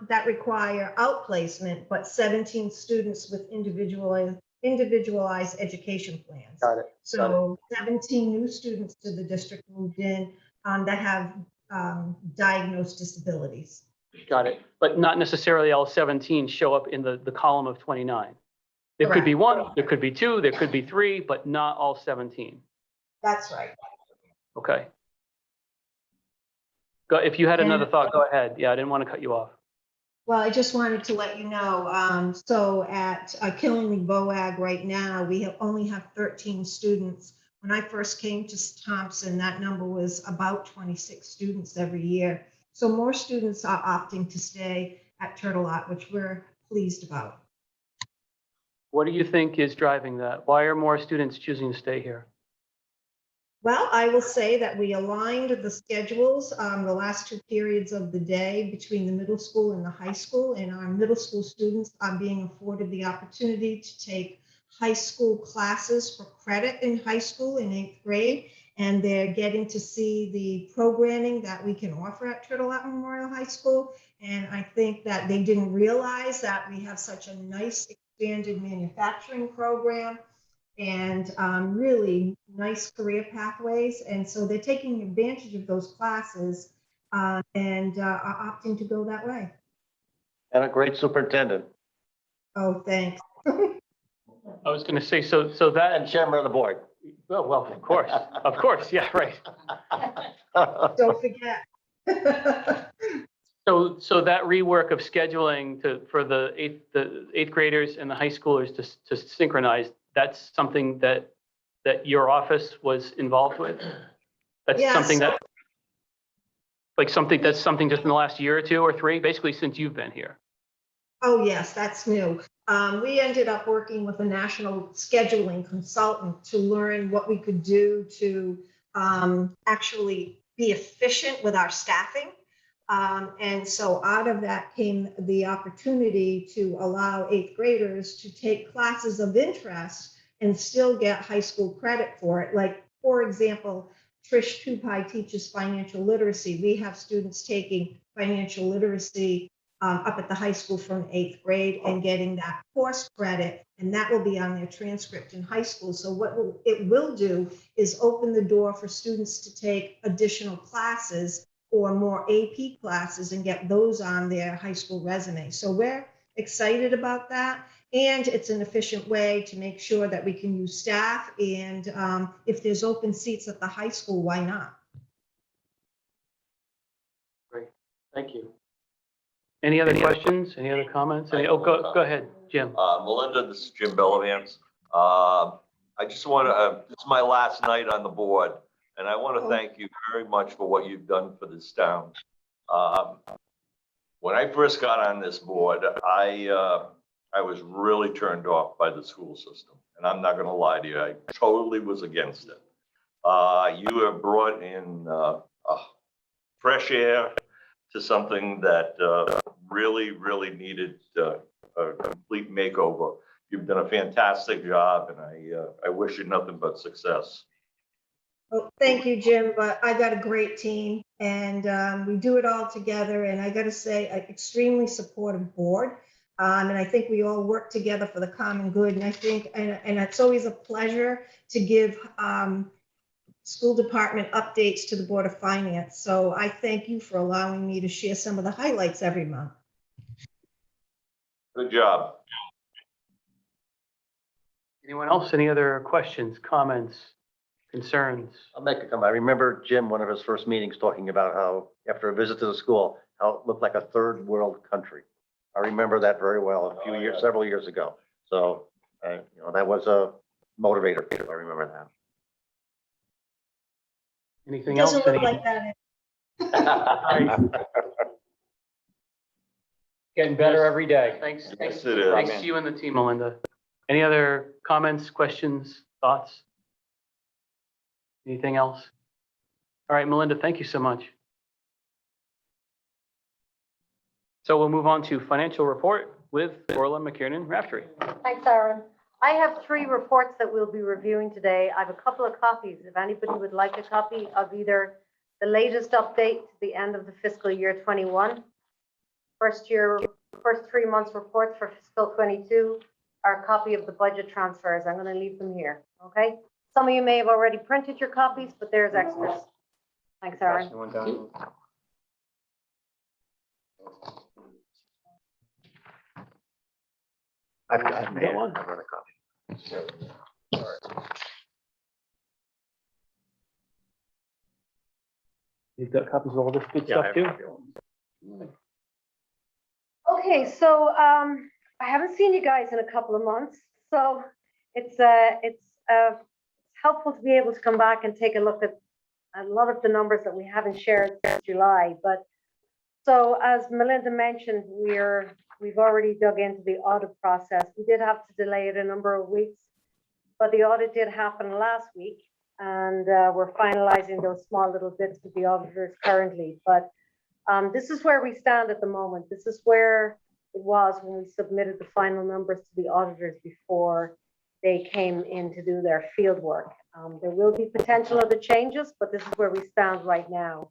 that require outplacement, but 17 students with individualized education plans. Got it. So 17 new students to the district moved in that have diagnosed disabilities. Got it. But not necessarily all 17 show up in the column of 29. There could be Correct. 1, there could be 2, there could be 3, but not all 17. That's right. Okay. If you had another thought, go ahead. Yeah, I didn't want to cut you off. Well, I just wanted to let you know, so at Killingley VOAG right now, we only have 13 students. When I first came to Thompson, that number was about 26 students every year. So more students are opting to stay at Turtle Lot, which we're pleased about. What do you think is driving that? Why are more students choosing to stay here? Well, I will say that we aligned the schedules the last 2 periods of the day between the middle school and the high school, and our middle school students are being afforded the opportunity to take high school classes for credit in high school in 8th grade, and they're getting to see the programming that we can offer at Turtle Lot Memorial High School. And I think that they didn't realize that we have such a nice expanded manufacturing program and really nice career pathways. And so they're taking advantage of those classes and are opting to go that way. And a great superintendent Oh, thanks. I was going to say, so that, and chairman of the board. well, of course, yeah, right. Don't forget. So that rework of scheduling for the eighth graders and the high schoolers to synchronize, that's something that your office was involved with? That's Yes. something that's something just in the last year or two or three, basically since you've been here? Oh, yes, that's new. We ended up working with a national scheduling consultant to learn what we could do to actually be efficient with our staffing. And so out of that came the opportunity to allow eighth graders to take classes of interest and still get high school credit for it. Like, for example, Trish Tupai teaches financial literacy. We have students taking financial literacy up at the high school from eighth grade and getting that course credit, and that will be on their transcript in high school. So what it will do is open the door for students to take additional classes or more AP classes and get those on their high school resume. So we're excited about that. And it's an efficient way to make sure that we can use staff. And if there's open seats at the high school, why not? Great, thank you. Any other questions? Any other comments? Go ahead, Jim. Melinda, this is Jim Bellavance. I just want to, it's my last night on the board, and I want to thank you very much for what you've done for this town. When I first got on this board, I was really turned off by the school system, and I'm not going to lie to you, I totally was against it. You have brought in fresh air to something that really, really needed a complete makeover. You've done a fantastic job, and I wish you nothing but success. Well, thank you, Jim, but I got a great team and we do it all together. And I got to say, an extremely supportive board. And I think we all work together for the common good. And I think, and it's always a pleasure to give school department updates to the Board of Finance. So I thank you for allowing me to share some of the highlights every month. Good job. Anyone else? Any other questions, comments, concerns? I'll make a comment. I remember Jim, one of his first meetings, talking about how after a visit to the school, how it looked like a third world country. I remember that very well a few years, several years ago. So, that was a motivator. I remember that. It Anything else? doesn't look like that. Getting better every day. Thanks. Yes, it is. Thanks to you and the team, Melinda. Any other comments, questions, thoughts? Anything else? All right, Melinda, thank you so much. So we'll move on to financial report with Orla McKiernan Raftery. Thanks, Aaron. I have 3 reports that we'll be reviewing today. I have a couple of copies. If anybody would like a copy of either the latest update to the end of the fiscal year 21, first 3 months reports for fiscal 22, or a copy of the budget transfers. I'm going to leave them here, okay? Some of you may have already printed your copies, but there's extras. Thanks, Aaron. I've got one. I've got a copy. You've got copies of all this good Yeah, I stuff have too? a copy of them. Okay, so I haven't seen you guys in a couple of months, so it's helpful to be able to come back and take a look at a lot of the numbers that we haven't shared since July. But so as Melinda mentioned, we've already dug into the audit process. We did have to delay it a number of weeks, but the audit did happen last week, and we're finalizing those small little bits with the auditors currently. But this is where we stand at the moment. This is where it was when we submitted the final numbers to the auditors before they came in to do their field work. There will be potential other changes, but this is where we stand right now.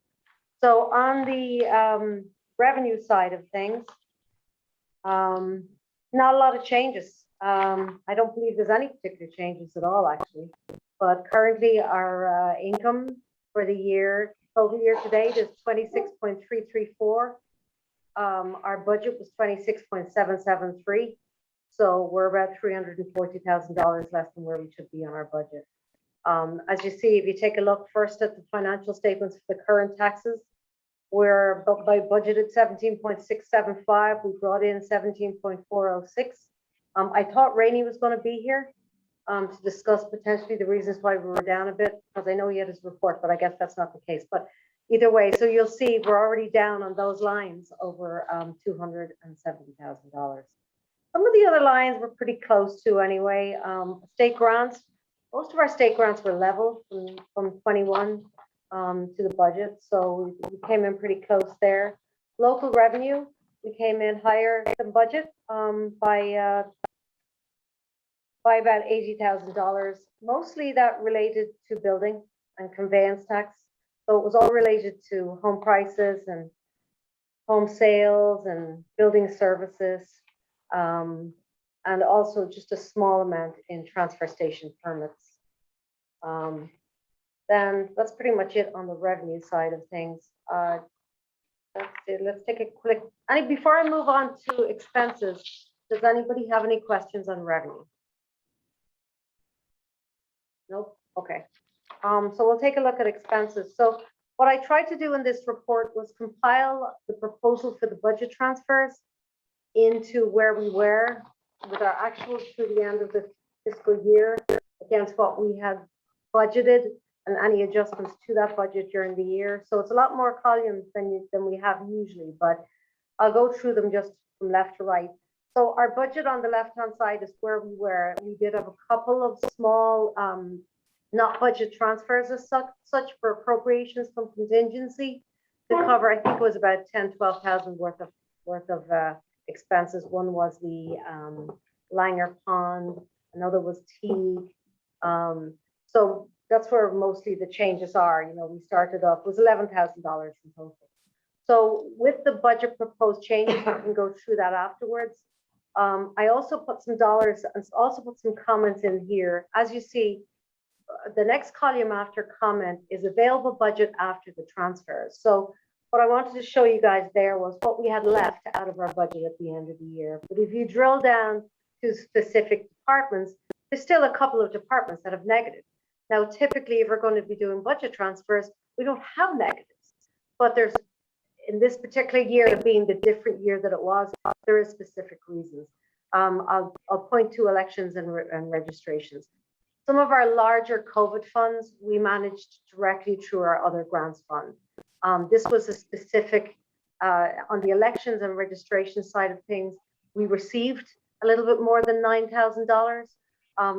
So on the revenue side of things, not a lot of changes. I don't believe there's any particular changes at all, actually. But currently, our income for the year, total year to date is 26.334. Our budget was 26.773. So we're about $340,000 less than where we should be on our budget. As you see, if you take a look first at the financial statements for the current taxes, we're by budgeted 17.675. We brought in 17.406. I thought Rainey was going to be here to discuss potentially the reasons why we were down a bit, because I know he had his report, but I guess that's not the case. But either way, so you'll see we're already down on those lines over $270,000. Some of the other lines were pretty close to anyway. State grants, most of our state grants were level from 21 to the budget. So we came in pretty close there. Local revenue, we came in higher than budget by about $80,000. Mostly that related to building and conveyance tax. So it was all related to home prices and home sales and building services. And also just a small amount in transfer station permits. Then that's pretty much it on the revenue side of things. That's it. Let's take a quick, before I move on to expenses, does anybody have any questions on revenue? Nope, okay. So we'll take a look at expenses. So what I tried to do in this report was compile the proposal for the budget transfers into where we were with our actuals through the end of the fiscal year against what we had budgeted and any adjustments to that budget during the year. So it's a lot more columns than we have usually, but I'll go through them just from left to right. So our budget on the left-hand side is where we were. We did have a couple of small, not budget transfers as such for appropriations from contingency to cover, I think it was about 10, 12,000 worth of expenses. One was the Langer Pond, another was Teague. So that's where mostly the changes are. You know, we started off, it was $11,000 in total. So with the budget proposed changes, we can go through that afterwards. I also put some dollars and also put some comments in here. As you see, the next column after comment is available budget after the transfers. So what I wanted to show you guys there was what we had left out of our budget at the end of the year. But if you drill down to specific departments, there's still a couple of departments that have negative. Now, typically, if we're going to be doing budget transfers, we don't have negatives. But there's, in this particular year being the different year that it was, there is specific reasons. I'll point to elections and registrations. Some of our larger COVID funds, we managed directly through our other grants fund. This was a specific, on the elections and registration side of things, we received a little bit more than $9,000.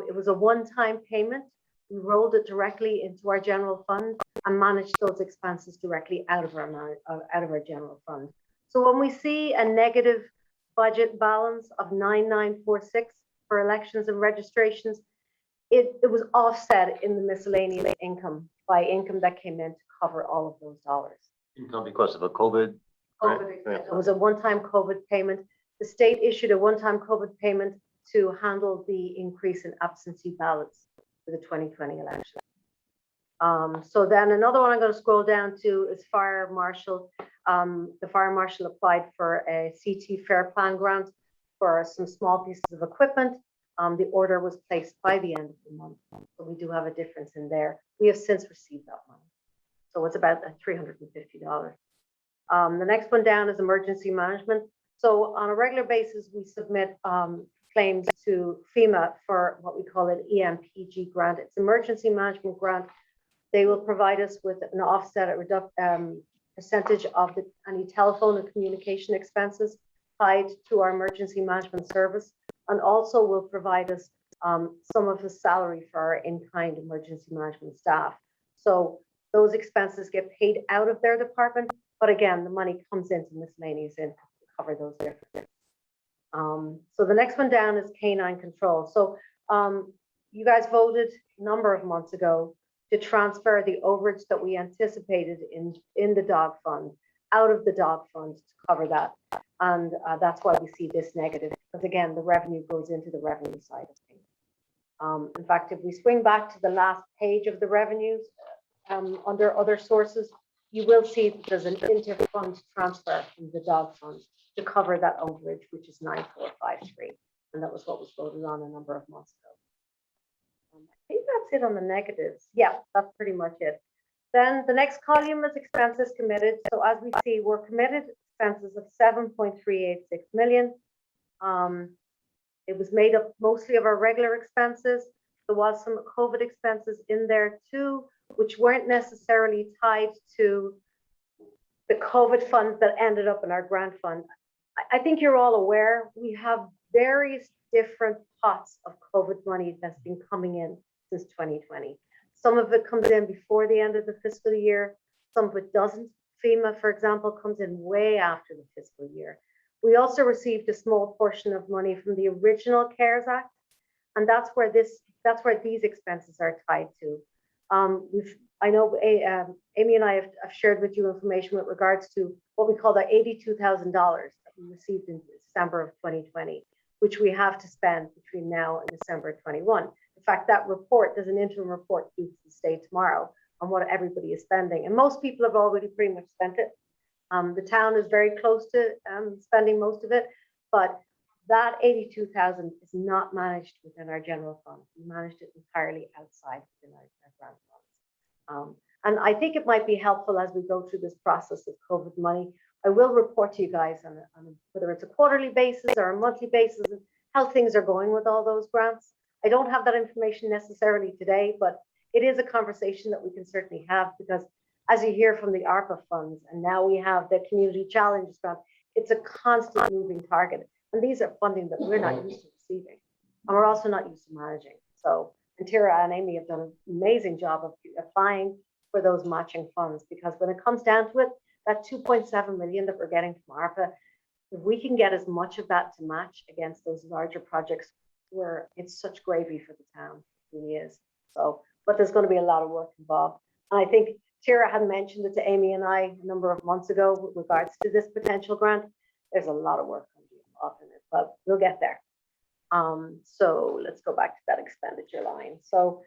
It was a one-time payment. We rolled it directly into our general fund and managed those expenses directly out of our general fund. So when we see a negative budget balance of 9,946 for elections and registrations, it was offset in the miscellaneous income by income that came in to cover all of those dollars. Income because of a COVID. It was a one-time COVID payment. The state issued a one-time COVID payment to handle the increase in absentee ballots for the 2020 election. So then another one I'm going to scroll down to is fire marshal. The fire marshal applied for a CT Fair Plan grant for some small pieces of equipment. The order was placed by the end of the month. So we do have a difference in there. We have since received that money. So it's about $350. The next one down is emergency management. So on a regular basis, we submit claims to FEMA for what we call an EMPG grant. It's emergency management grant. They will provide us with an offset percentage of any telephone and communication expenses tied to our emergency management service, and also will provide us some of the salary for our in-kind emergency management staff. So those expenses get paid out of their department, but again, the money comes into miscellaneous income to cover those differences. So the next one down is canine control. So you guys voted a number of months ago to transfer the overage that we anticipated in the dog fund out of the dog fund to cover that. And that's why we see this negative, because again, the revenue goes into the revenue side of things. In fact, if we swing back to the last page of the revenues, under other sources, you will see that there's an inter-fund transfer from the dog fund to cover that overage, which is 9453. And that was what was voted on a number of months ago. I think that's it on the negatives. Yeah, that's pretty much it. Then the next column is expenses committed. So as we see, we're committed expenses of 7.386 million. It was made up mostly of our regular expenses. There was some COVID expenses in there too, which weren't necessarily tied to the COVID funds that ended up in our grant fund. I think you're all aware, we have various different pots of COVID money that's been coming in since 2020. Some of it comes in before the end of the fiscal year, some of it doesn't. FEMA, for example, comes in way after the fiscal year. We also received a small portion of money from the original CARES Act, and that's where these expenses are tied to. I know Amy and I have shared with you information with regards to what we call the $82,000 that we received in December of 2020, which we have to spend between now and December 21. In fact, that report, there's an interim report due to the state tomorrow on what everybody is spending. And most people have already pretty much spent it. The town is very close to spending most of it, but that 82,000 is not managed within our general fund. We managed it entirely outside within our grant funds. And I think it might be helpful as we go through this process of COVID money. I will report to you guys on whether it's a quarterly basis or a monthly basis, and how things are going with all those grants. I don't have that information necessarily today, but it is a conversation that we can certainly have, because as you hear from the ARPA funds, and now we have the Community Challenge grant, it's a constant moving target. And these are funding that we're not used to receiving, and we're also not used to managing. So, and Tira and Amy have done an amazing job of applying for those matching funds, because when it comes down to it, that 2.7 million that we're getting from ARPA, if we can get as much of that to match against those larger projects, where it's such gravy for the town, it really is. So, but there's going to be a lot of work involved. And I think Tira had mentioned it to Amy and I a number of months ago with regards to this potential grant. There's a lot of work going to be involved in it, but we'll get there. So let's go back to that expenditure line. So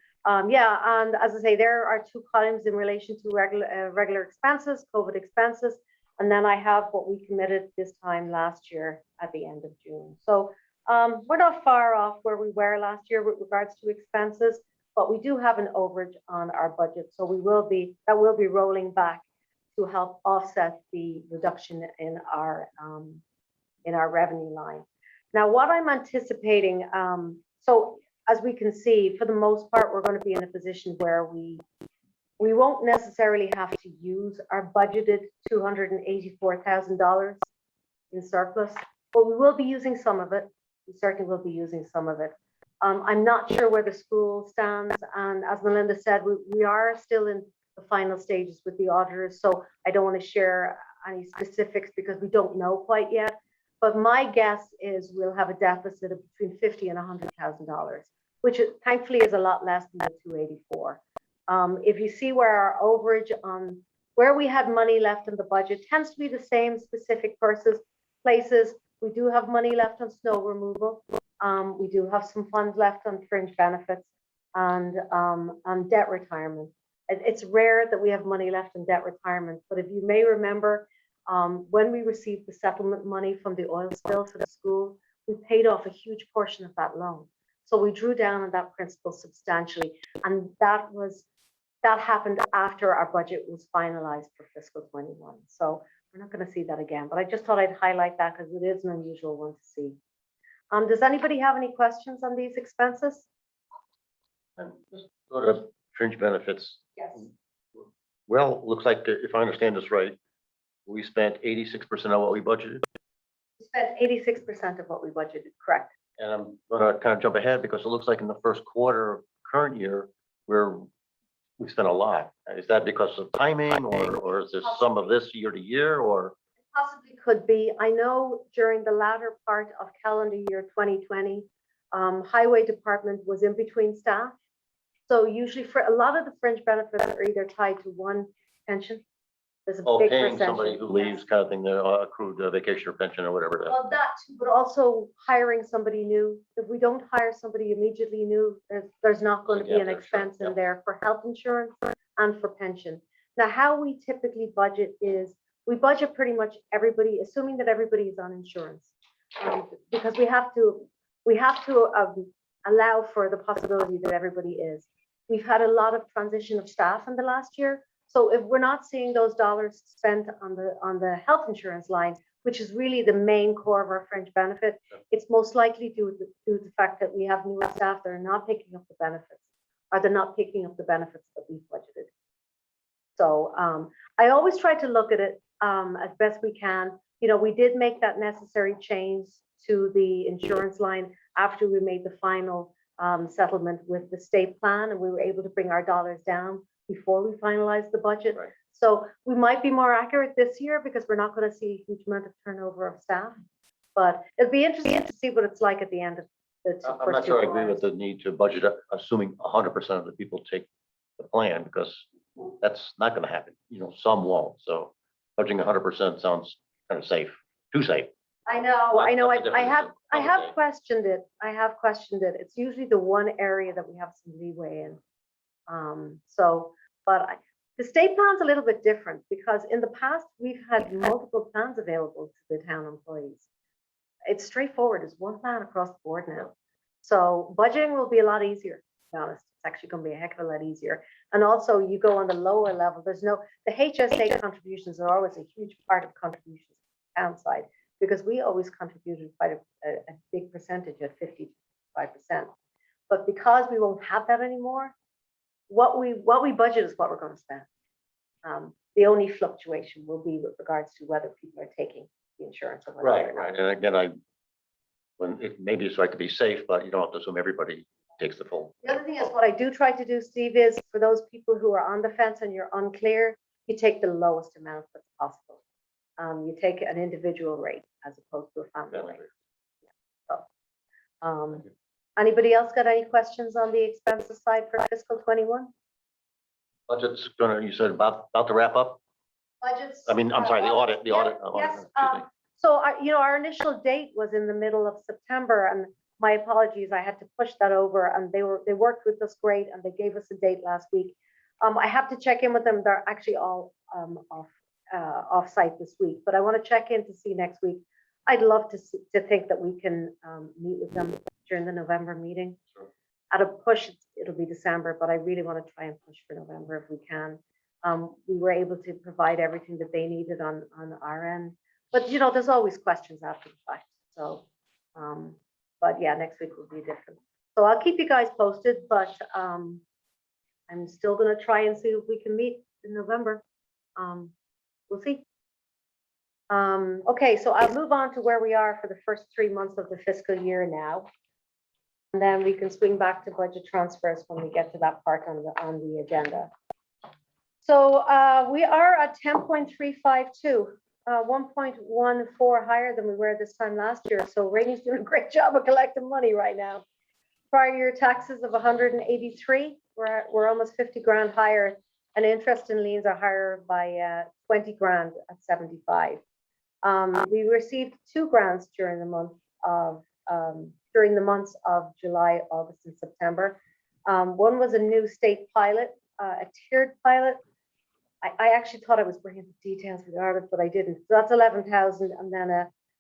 yeah, and as I say, there are two columns in relation to regular expenses, COVID expenses, and then I have what we committed this time last year at the end of June. So we're not far off where we were last year with regards to expenses, but we do have an overage on our budget. So that will be rolling back to help offset the reduction in our revenue line. Now, what I'm anticipating, so as we can see, for the most part, we're going to be in a position where we won't necessarily have to use our budgeted $284,000 in surplus, but we will be using some of it. We certainly will be using some of it. I'm not sure where the school stands, and as Melinda said, we are still in the final stages with the auditors, so I don't want to share any specifics because we don't know quite yet. But my guess is we'll have a deficit of between $50,000 and $100,000, which thankfully is a lot less than the 284. If you see where our overage on where we had money left in the budget tends to be the same specific places. We do have money left on snow removal. We do have some funds left on fringe benefits and on debt retirement. It's rare that we have money left in debt retirement, but if you may remember, when we received the settlement money from the oil spill for the school, we paid off a huge portion of that loan. So we drew down on that principal substantially, and that happened after our budget was finalized for fiscal 21. So we're not going to see that again, but I just thought I'd highlight that because it is an unusual one to see. Does anybody have any questions on these expenses? And just go to fringe benefits. Yes. Well, looks like, if I understand this right, we spent 86% of what we budgeted. We spent 86% of what we budgeted, correct? And I'm gonna kind of jump ahead because it looks like in the first quarter of current year, we spent a lot. Is that because of timing, or is there some of this year to year, or? Possibly could be. I know during the latter part of calendar year 2020, Highway Department was in between staff. So usually for a lot of the fringe benefits are either tied to one pension There's a Oh, big paying percentage. somebody who leaves kind of thing, the accrued vacation or pension or whatever. Well, that, too, but also hiring somebody new. If we don't hire somebody immediately new, there's not going to be Yeah, an sure, expense in yep. there for health insurance and for pension. Now, how we typically budget is, we budget pretty much everybody, assuming that everybody is on insurance. Because we have to allow for the possibility that everybody is. We've had a lot of transition of staff in the last year. So if we're not seeing those dollars spent on the health insurance line, which is really the main core of our fringe benefit, it's most likely due to the fact that we have newer staff that are not picking up the benefits, or they're not picking up the benefits that we've budgeted. So I always try to look at it as best we can. You know, we did make that necessary change to the insurance line after we made the final settlement with the state plan, and we were able to bring our dollars down before we finalized the budget. Right. So we might be more accurate this year because we're not going to see a huge amount of turnover of staff. But it'll be interesting to see what it's like at the end of the I'm not sure I agree with the need to budget, assuming 100% of the people take the plan, because that's not going to happen. You know, some won't. So budgeting 100% sounds kind of safe, too safe. I know. That's the I difference have in I have public questioned it. I have questioned it. It's usually the one area that we have some leeway in. The state plan's a little bit different because in the past we've had multiple plans available to the town employees. It's straightforward. It's one plan across the board now. So budgeting will be a lot easier, to be honest. It's actually going to be a heck of a lot easier. And also you go on the lower level, the HSA contributions are always a huge part of contributions to the town side, because we always contributed quite a big percentage at 55%. But because we won't have that anymore, what we budget is what we're going to spend. The only fluctuation will be with regards to whether people are taking the insurance or whether Right, they're not. right. And again, maybe it's right to be safe, but you don't have to assume everybody takes the full. The other thing is what I do try to do, Steve, is for those people who are on the fence and you're unclear, you take the lowest amount that's possible. You take an individual rate as opposed to a family rate. So, anybody else got any questions on the expenses side for fiscal 21? Budget's gonna, you said about to wrap up? Budgets. I mean, I'm sorry, the audit. Yes. Excuse me. So, our initial date was in the middle of September, and my apologies, I had to push that over, and they worked with us great, and they gave us a date last week. I have to check in with them. They're actually all off site this week, but I want to check in to see next week. I'd love to think that we can meet with them during the November meeting. Sure. At a push, it'll be December, but I really want to try and push for November if we can. We were able to provide everything that they needed on our end, but there's always questions after the fact. So, but yeah, next week will be different. So I'll keep you guys posted, but I'm still going to try and see if we can meet in November. We'll see. Okay, so I'll move on to where we are for the first 3 months of the fiscal year now. And then we can swing back to budget transfers when we get to that part on the agenda. So we are at 10.352, 1.14 higher than we were this time last year. So Rainey's doing a great job of collecting money right now. Prior year taxes of 183, we're almost 50 grand higher, and interest and liens are higher by 20 grand at 75. We received 2 grants during the months of July, August, and September. One was a new state pilot, a tiered pilot. I actually thought I was bringing the details for the artist, but I didn't. So that's 11,000, and then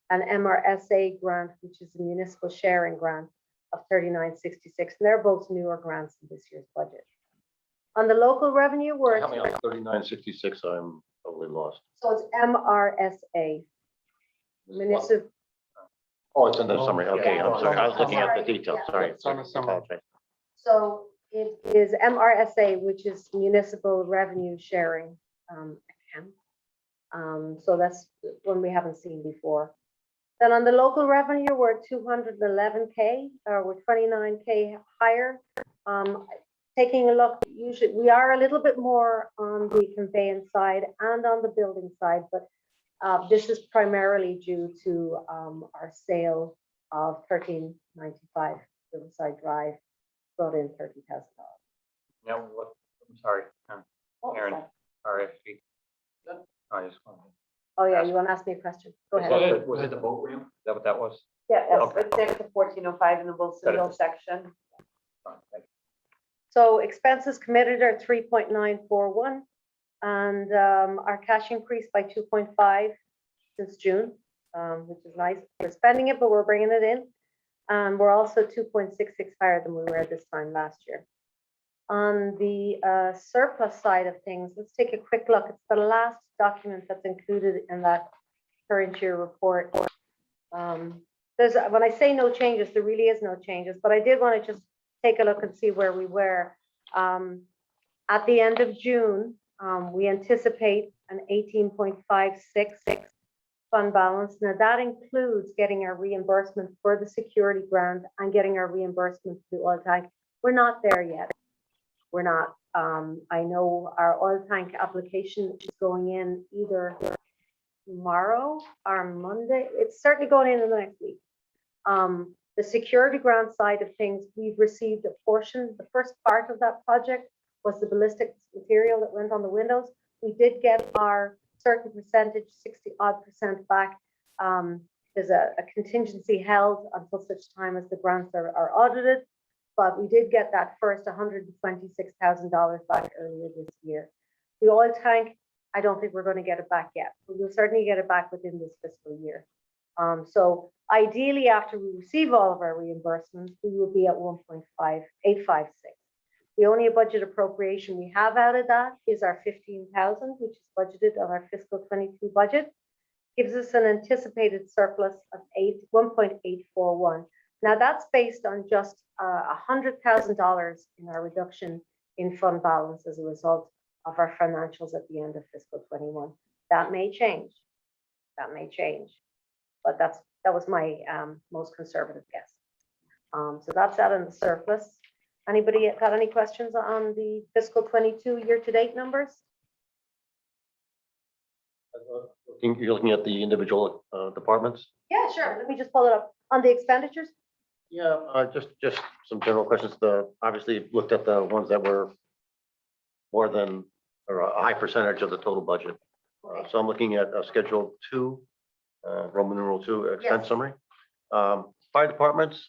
an MRSA grant, which is a municipal sharing grant of 3966. And they're both newer grants in this year's budget. On the local revenue, we're Help me out, 3966, I'm totally lost. so it's MRSA. Municipal. Oh, it's in the summary. Okay, I'm sorry. I was looking at the Sorry, details. yeah. Sorry. It's on the summary. Apologize. So it is MRSA, which is Municipal Revenue Sharing account. So that's one we haven't seen before. Then on the local revenue, we're at 211K, we're 29K higher. Taking a look, usually we are a little bit more on the conveyance side and on the building side, but this is primarily due to our sale of 1395 Riverside Drive, brought in $30,000. No, what, I'm sorry, What was Aaron. that? RFP. I just wanted. Oh, yeah, you want to ask me a question? Go Was ahead. it- Was it the boat ramp? Is that what that was? Yeah, Okay. it's next to 1405 in the Wilson Hill section. Fine, thank you. So expenses committed are 3.941, and our cash increased by 2.5 since June, which is nice. We're spending it, but we're bringing it in. We're also 2.66 higher than we were this time last year. On the surplus side of things, let's take a quick look. It's the last document that's included in that current year report. When I say no changes, there really is no changes, but I did want to just take a look and see where we were. At the end of June, we anticipate an 18.56 fund balance. Now that includes getting our reimbursement for the security grant and getting our reimbursement for the oil tank. We're not there yet. We're not. I know our oil tank application is going in either tomorrow or Monday. It's certainly going in the next week. The security grant side of things, we've received a portion. The first part of that project was the ballistic material that went on the windows. We did get our certain percentage, 60% back. There's a contingency held until such time as the grants are audited, but we did get that first $126,000 back earlier this year. The oil tank, I don't think we're going to get it back yet, but we'll certainly get it back within this fiscal year. So ideally, after we receive all of our reimbursements, we will be at 1.5856. The only budget appropriation we have out of that is our 15,000, which is budgeted on our fiscal 22 budget, gives us an anticipated surplus of 1.841. Now that's based on just $100,000 in our reduction in fund balance as a result of our financials at the end of fiscal 21. That may change. That may change, but that was my most conservative guess. So that's that in the surplus. Anybody got any questions on the fiscal 22 year-to-date numbers? You're looking at the individual departments? Yeah, sure. Let me just pull it up. On the expenditures? Yeah, just some general questions. Obviously looked at the ones that were more than, or a high percentage of the total budget. So I'm looking at Schedule 2, Roman numeral 2, expense Yes. summary. Fire departments,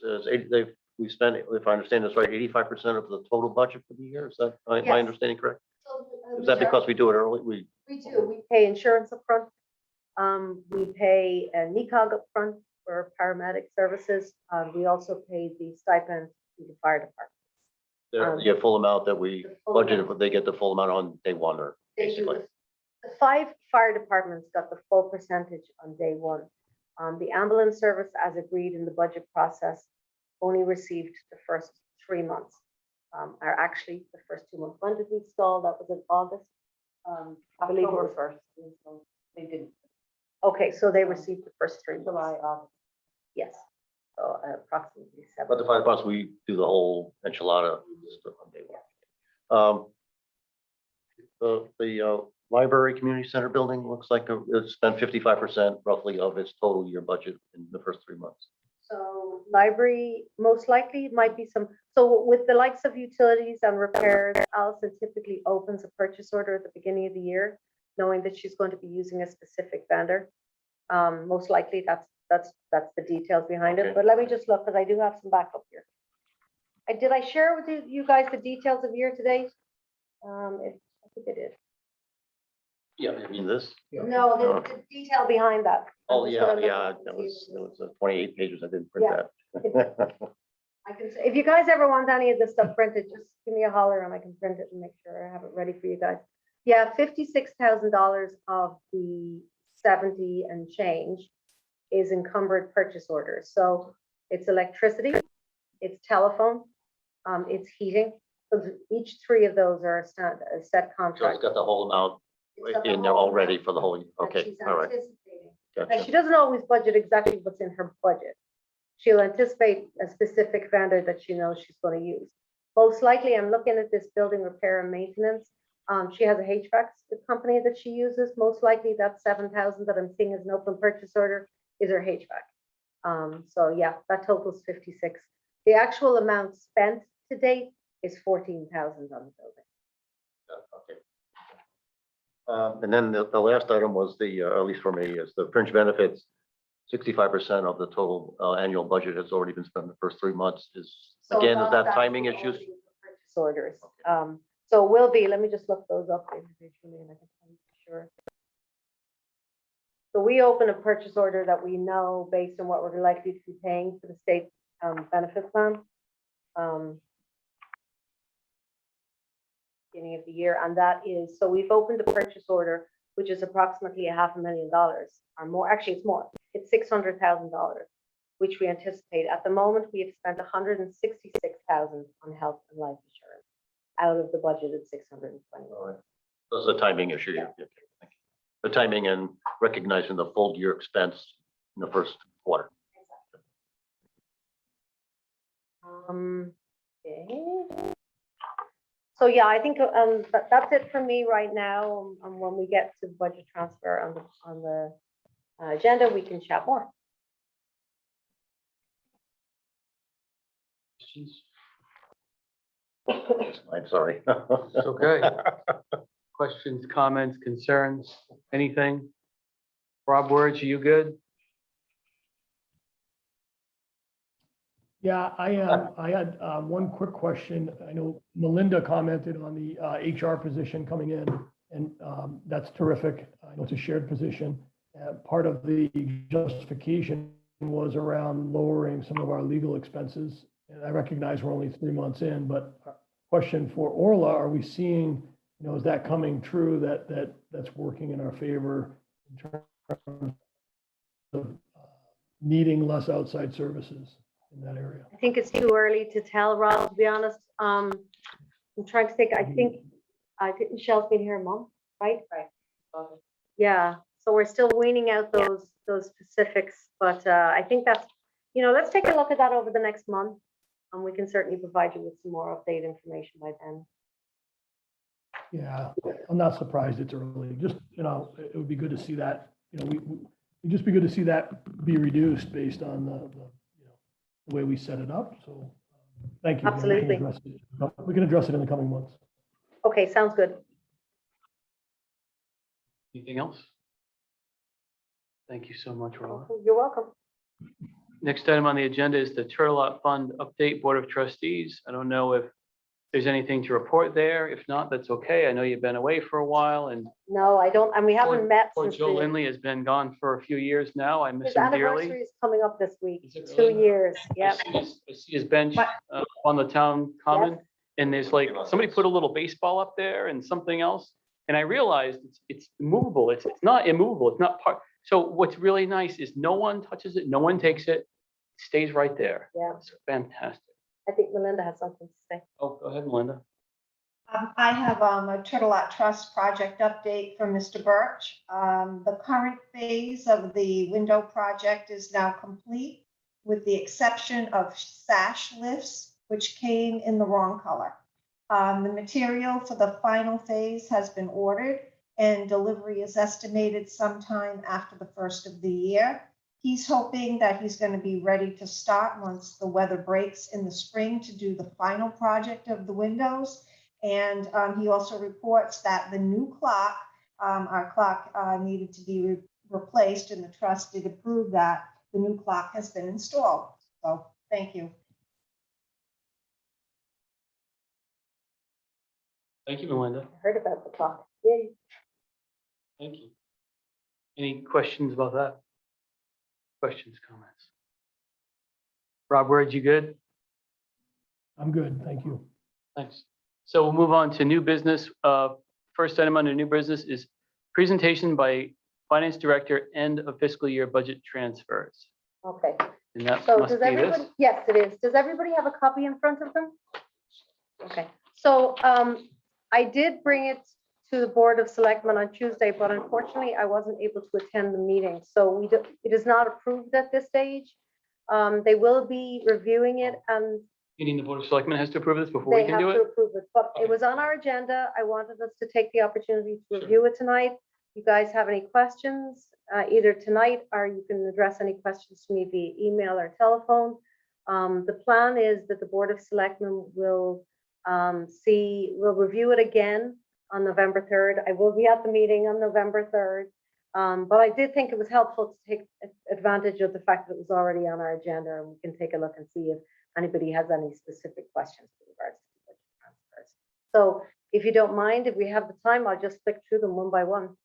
we spent, if I understand this right, 85% of the total budget for the year. Is that my Yes. understanding correct? Is that because we do it early? We do. We pay insurance upfront. We pay a NECOG upfront for paramedic services. We also pay the stipend to the fire department. The full amount that we The full budgeted, amount. but they get the full amount on day one, or They do. basically. The 5 fire departments got the full percentage on day one. The ambulance service, as agreed in the budget process, only received the first 3 months. Or actually, the first 2 months. When did we install? That was in August. I believe it was October 1st. So they didn't. Okay, so they received the first 3 months. July, August. Yes. So approximately 7. But the fire departments, we do the whole enchilada stuff on day one. The library community center building looks like it spent 55% roughly of its total year budget in the first 3 months. So library, most likely it might be some, so with the likes of utilities and repairs, Allison typically opens a purchase order at the beginning of the year, knowing that she's going to be using a specific vendor. Most likely that's the details behind it, Okay. but let me just look, because I do have some backup here. Did I share with you guys the details of year to date? I think I did. Yeah, I mean this. No, the detail behind that. I'm Oh, just yeah, gonna look yeah, and that see was, if it was 28 pages. I didn't print Yeah. that. I can, if you guys ever want any of this stuff printed, just give me a holler and I can print it and make sure I have it ready for you guys. Yeah, $56,000 of the 70 and change is encumbered purchase orders. So it's electricity, it's telephone, it's heating. So each 3 of those are a set So it's contract. got the whole amount It's got the in there whole already amount for the whole year. that Okay, she's all right. anticipating. Now, she Gotcha. doesn't always budget exactly what's in her budget. She'll anticipate a specific vendor that she knows she's going to use. Most likely, I'm looking at this building repair and maintenance. She has a HVAC company that she uses. Most likely that 7,000 that I'm seeing as an open purchase order is her HVAC. So yeah, that totals 56. The actual amount spent to date is 14,000 on the building. Okay. And then the last item was at least for me, is the fringe benefits. 65% of the total annual budget has already been spent in the first 3 months. So Again, none is of that will timing only issues? be for Purchase orders. So will be, let me just look those up individually and I can tell you for sure. So we open a purchase order that we know based on what we're likely to be paying for the state benefit plan. Beginning of the year, and that is, so we've opened a purchase order, which is approximately $500,000 or more. Actually, it's more. It's $600,000, which we anticipate. At the moment, we have spent $166,000 on health and life insurance out of the budget of $620,000. All right. That's the timing issue. Yeah. Okay, thank you. The timing and recognizing the full year expense in the first quarter. Okay. So yeah, I think that's it for me right now. When we get to budget transfer on the agenda, we can chat more. Questions? I'm sorry. It's okay. Questions, comments, concerns, anything? Rob Words, are you good? Yeah, I had one quick question. I know Melinda commented on the HR position coming in, and that's terrific. I know it's a shared position. Part of the justification was around lowering some of our legal expenses. And I recognize we're only 3 months in, but question for Orla, are we seeing, is that coming true that's working in our favor in terms of needing less outside services in that area? I think it's too early to tell, Rob, to be honest. I'm trying to think, I think Michelle's been here a month, right? Right. Yeah, so we're still weaning out those specifics, but I think that's, let's take a look at that over the next month. And we can certainly provide you with some more updated information by then. Yeah, I'm not surprised it's early. Just, it would be good to see that, it'd just be good to see that be reduced based on the way we set it up. So thank you. Absolutely. We can address it in the coming months. Okay, sounds good. Anything else? Thank you so much, Rob. You're welcome. Next item on the agenda is the Turtle Lot Fund Update Board of Trustees. I don't know if there's anything to report there. If not, that's okay. I know you've been away for a while, and No, I don't, and we haven't met poor since Joe Lindley has been gone for a few years now. I miss his him anniversary dearly. is coming up this week. Is it 2 really? years. I Yeah. see his bench on the town common, and there's like, somebody put a little baseball up there and something else. And I realized it's movable. It's not immovable. It's not part. So what's really nice is no one touches it. No one takes it. It stays right there. Yeah. It's fantastic. I think Melinda has something to say. Oh, go ahead, Melinda. I have a Turtle Lot Trust project update from Mr. Birch. The current phase of the window project is now complete, with the exception of sash lifts, which came in the wrong color. The material for the final phase has been ordered, and delivery is estimated sometime after the first of the year. He's hoping that he's going to be ready to start once the weather breaks in the spring to do the final project of the windows. And he also reports that the new clock, our clock needed to be replaced, and the trust did approve that. The new clock has been installed. So thank you. Thank you, Melinda. I heard about the clock. Yay. Thank you. Any questions about that? Questions, comments? Rob Word, you good? I'm good. Thank you. Thanks. So we'll move on to new business. First item under new business is presentation by Finance Director, end of fiscal year budget transfers. Okay. And that So must does be everybody, this. yes, it is. Does everybody have a copy in front of them? Okay, so I did bring it to the Board of Selectmen on Tuesday, but unfortunately I wasn't able to attend the meeting. So it is not approved at this stage. They will be reviewing it and Meaning the Board of Selectmen has to approve this before we they can have do to it? approve it, but it was on our agenda. I wanted us to take the opportunity to review it tonight. You guys have any questions, either tonight or you can address any questions to me via email or telephone. The plan is that the Board of Selectmen will review it again on November 3rd. I will be at the meeting on November 3rd. But I did think it was helpful to take advantage of the fact that it was already on our agenda, and we can take a look and see if anybody has any specific questions with regards to budget transfers. So if you don't mind, if we have the time, I'll just flick through them one by one.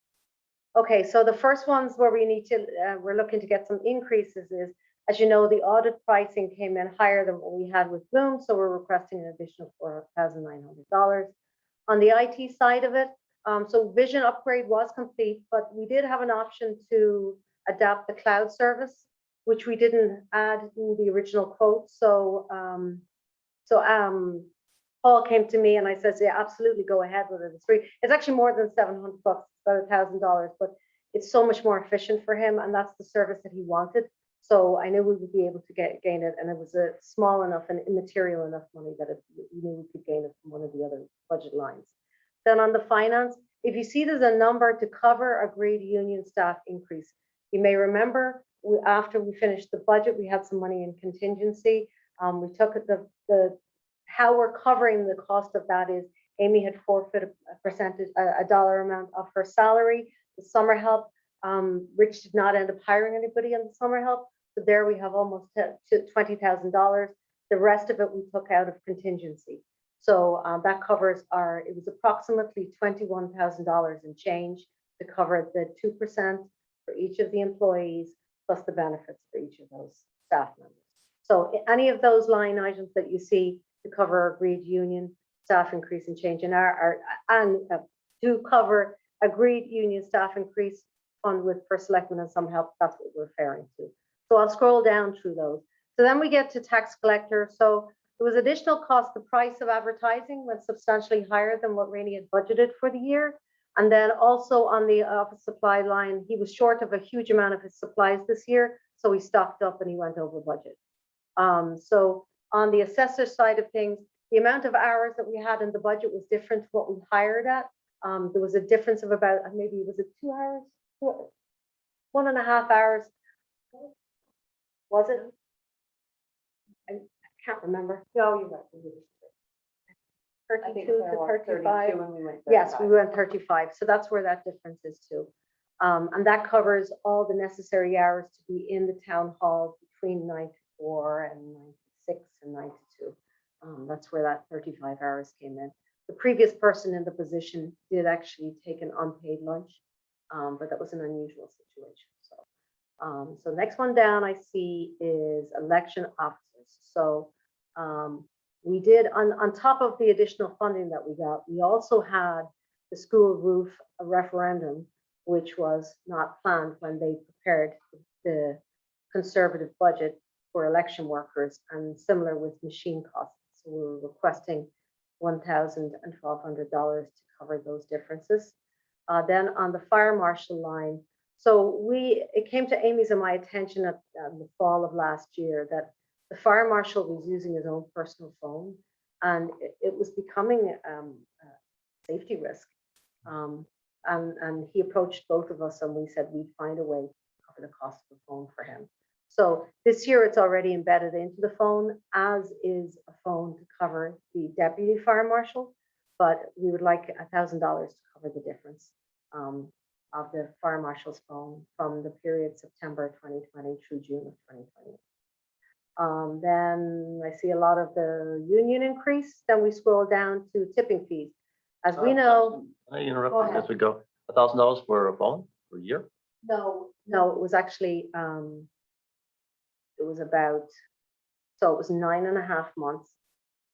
Okay, so the first ones where we need to, we're looking to get some increases is, as you know, the audit pricing came in higher than what we had with Bloom, so we're requesting an additional $4,900. On the IT side of it, so vision upgrade was complete, but we did have an option to adapt the cloud service, which we didn't add in the original quote. So Paul came to me and I said, yeah, absolutely go ahead with it. It's free. It's actually more than $700, about $1,000, but it's so much more efficient for him, and that's the service that he wanted. So I knew we would be able to gain it, and it was a small enough and immaterial enough money that we knew we could gain it from one of the other budget lines. Then on the finance, if you see there's a number to cover agreed union staff increase, you may remember after we finished the budget, we had some money in contingency. We took the how we're covering the cost of that is Amy had forfeited a dollar amount of her salary, the summer help. Rich did not end up hiring anybody on the summer help. So there we have almost $20,000. The rest of it we took out of contingency. So that covers it was approximately $21,000 in change to cover the 2% for each of the employees, plus the benefits for each of those staff members. So any of those line items that you see to cover agreed union staff increase and change in to cover agreed union staff increase fund with for selectmen and some help, that's what we're referring to. So I'll scroll down through those. So then we get to tax collector. So there was additional cost. The price of advertising went substantially higher than what Rainey had budgeted for the year. And then also on the office supply line, he was short of a huge amount of his supplies this year. So he stocked up and he went over budget. So on the assessor side of things, the amount of hours that we had in the budget was different to what we hired at. There was a difference of about, maybe was it 2 hours? 1.5 hours. Was it? I can't remember. No, you're right. 32 to 35. Yes, we went 35. So that's where that difference is too. And that covers all the necessary hours to be in the town hall between 9 to 4 and 9 to 6 and 9 to 2. That's where that 35 hours came in. The previous person in the position did actually take an unpaid lunch, but that was an unusual situation. So next one down I see is election officers. So we did, on top of the additional funding that we got, we also had the school roof referendum, which was not planned when they prepared the conservative budget for election workers, and similar with machine costs. So we were requesting $1,000 and $1,200 to cover those differences. Then on the fire marshal line, so it came to Amy's and my attention at the fall of last year that the fire marshal was using his own personal phone, and it was becoming a safety risk. And he approached both of us and we said we'd find a way to cover the cost of the phone for him. So this year it's already embedded into the phone, as is a phone to cover the deputy fire marshal, but we would like $1,000 to cover the difference of the fire marshal's phone from the period September 2020 through June of 2020. Then I see a lot of the union increase. Then we scroll down to tipping fees. As we know. Can I interrupt Go you ahead. as we go? $1,000 for a phone for a year? No, it was actually, it was about, so it was 9.5 months,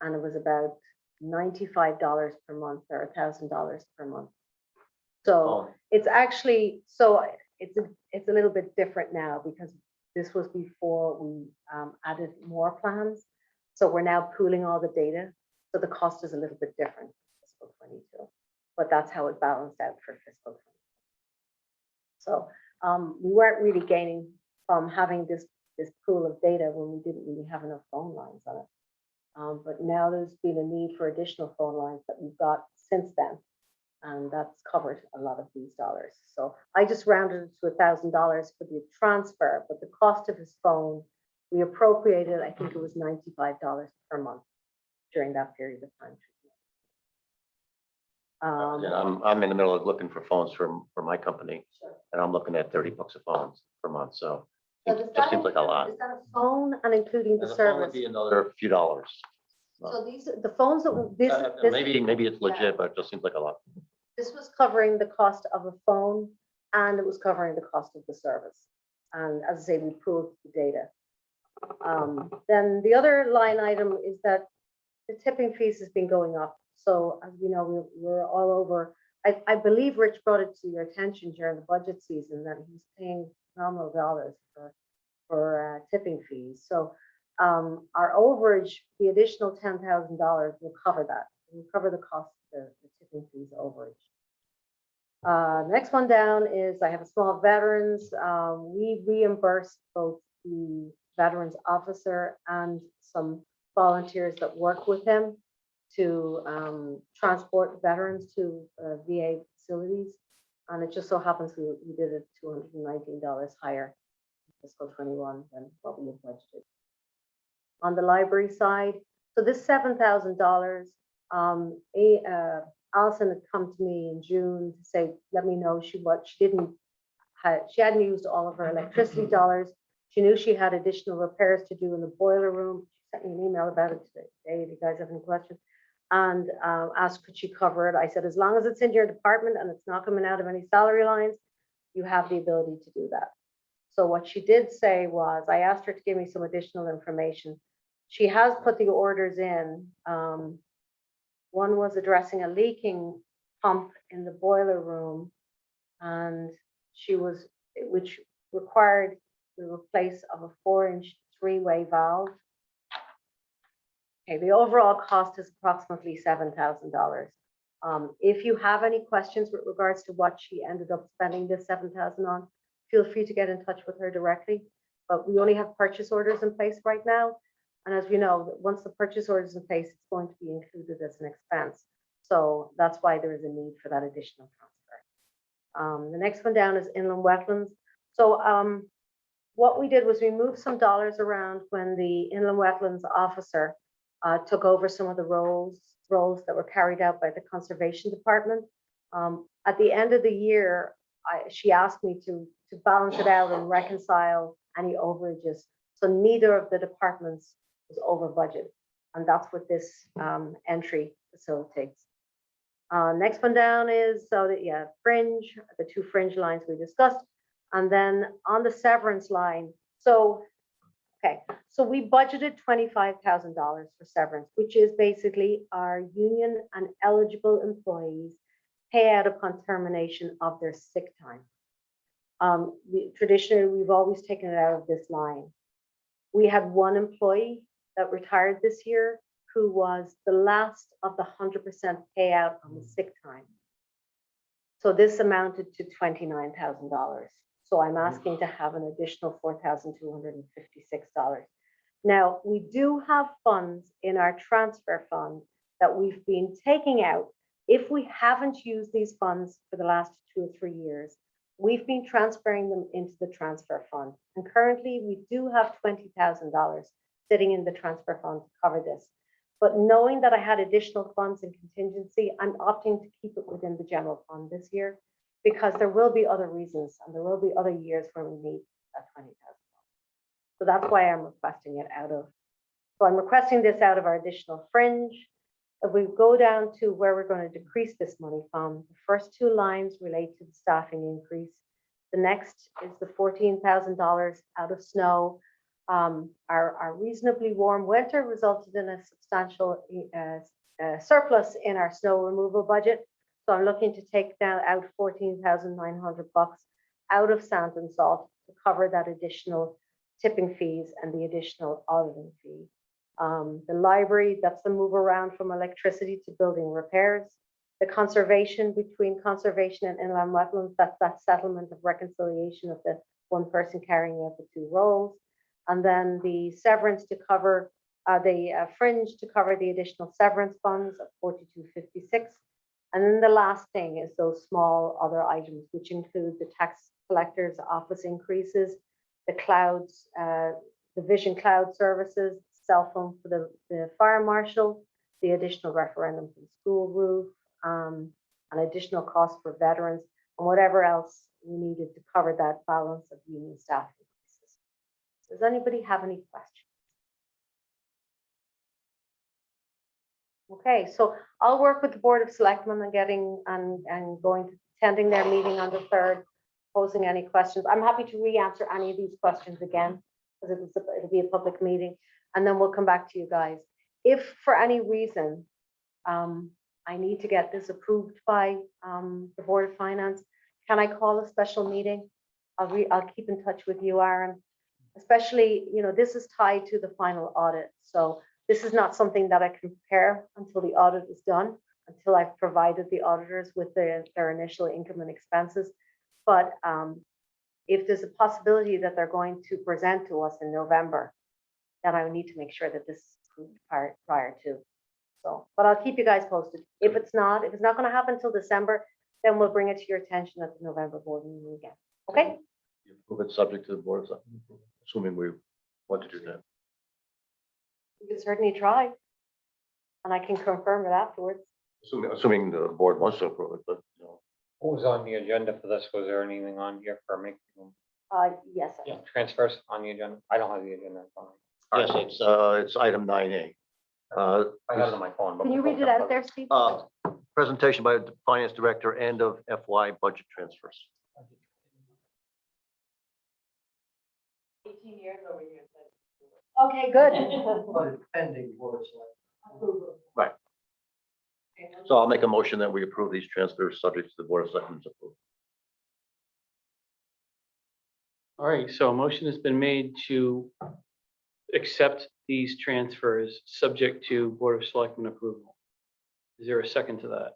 and it was about $95 per month or $1,000 per month. So Oh. it's actually, so it's a little bit different now because this was before we added more plans. So we're now pooling all the data. So the cost is a little bit different for fiscal 22, but that's how it balanced out for fiscal 20. So we weren't really gaining from having this pool of data when we didn't really have enough phone lines on it. But now there's been a need for additional phone lines that we've got since then. And that's covered a lot of these dollars. So I just rounded it to $1,000 for the transfer, but the cost of his phone, we appropriated, I think it was $95 per month during that period of time. I'm in the middle of looking for phones for my company, and I'm looking at $30 a phone per month, so So it does just that seems like a include- lot. Is that a phone and including the And the phone would service? be another few dollars. So these, the phones that, this. Maybe it's Yeah. legit, but it just seems like a lot. This was covering the cost of a phone and it was covering the cost of the service. And as I say, we pooled the data. Then the other line item is that the tipping fees has been going up. So as we know, we're all over. I believe Rich brought it to your attention during the budget season that he's paying nominal dollars for tipping fees. So our overage, the additional $10,000 will cover that. Will cover the cost of the tipping fees overage. Next one down is I have a small veterans. We reimbursed both the veterans officer and some volunteers that work with him to transport veterans to VA facilities. And it just so happens we did it $219 higher in fiscal 21 than what we had budgeted. On the library side, so this $7,000, Allison had come to me in June to say, let me know she hadn't used all of her electricity dollars. She knew she had additional repairs to do in the boiler room. She sent me an email about it today. If you guys have any questions, and asked could she cover it. I said, as long as it's in your department and it's not coming out of any salary lines, you have the ability to do that. So what she did say was, I asked her to give me some additional information. She has put the orders in. One was addressing a leaking pump in the boiler room, and which required the replace of a 4-inch 3-way valve. Okay, the overall cost is approximately $7,000. If you have any questions with regards to what she ended up spending this $7,000 on, feel free to get in touch with her directly. But we only have purchase orders in place right now. And as you know, once the purchase order is in place, it's going to be included as an expense. So that's why there is a need for that additional transfer. The next one down is inland wetlands. So what we did was we moved some dollars around when the inland wetlands officer took over some of the roles that were carried out by the conservation department. At the end of the year, she asked me to balance it out and reconcile any overages. So neither of the departments was over budget. And that's what this entry facilitates. Next one down is, fringe, the 2 fringe lines we discussed. And then on the severance line, so we budgeted $25,000 for severance, which is basically our union and eligible employees pay out upon termination of their sick time. Traditionally, we've always taken it out of this line. We had one employee that retired this year who was the last of the 100% payout on the sick time. So this amounted to $29,000. So I'm asking to have an additional $4,256. Now, we do have funds in our transfer fund that we've been taking out. If we haven't used these funds for the last 2 or 3 years, we've been transferring them into the transfer fund. And currently we do have $20,000 sitting in the transfer fund to cover this. But knowing that I had additional funds in contingency, I'm opting to keep it within the general fund this year, because there will be other reasons and there will be other years where we need that $20,000. So that's why I'm requesting it out of. So I'm requesting this out of our additional fringe. If we go down to where we're going to decrease this money from, the first 2 lines relate to the staffing increase. The next is the $14,000 out of snow. Our reasonably warm winter resulted in a substantial surplus in our snow removal budget. So I'm looking to take out $14,900 out of sand and salt to cover that additional tipping fees and the additional auditing fee. The library, that's the move around from electricity to building repairs. The conservation, between conservation and inland wetlands, that's that settlement of reconciliation of the one person carrying out the 2 roles. And then the severance to cover the fringe to cover the additional severance funds of $42.56. And then the last thing is those small other items, which include the tax collector's office increases, the clouds, the Vision Cloud services, cell phone for the fire marshal, the additional referendum for the school roof, and additional costs for veterans, and whatever else we needed to cover that balance of union staff increases. Does anybody have any questions? Okay, so I'll work with the Board of Selectmen on getting and going to attending their meeting on the 3rd, posing any questions. I'm happy to re-answer any of these questions again, because it'll be a public meeting, and then we'll come back to you guys. If for any reason I need to get this approved by the Board of Finance, can I call a special meeting? I'll keep in touch with you, Aaron. Especially, this is tied to the final audit, so this is not something that I can prepare until the audit is done, until I've provided the auditors with their initial income and expenses. But if there's a possibility that they're going to present to us in November, then I would need to make sure that this is approved prior to. So, but I'll keep you guys posted. If it's not going to happen until December, then we'll bring it to your attention at the November board meeting again. Okay? You approve it subject to the board, assuming we want to do that. You can certainly try. And I can confirm it afterwards. Assuming the board wants to approve it, but, What was on the agenda for this? Was there anything on here for making Yes. transfers on the agenda? I don't have the agenda. in front of me. yes, it's item 9A. I have it on my phone. but Can you we'll read it jump out over. there, Steve? Presentation by the finance director, end of FY budget transfers. 18 years over here. Okay, good. Right. So I'll make a motion that we approve these transfers subject to the board of selectmen's approval. All right, so a motion has been made to accept these transfers, subject to Board of Selectmen approval. Is there a second to that?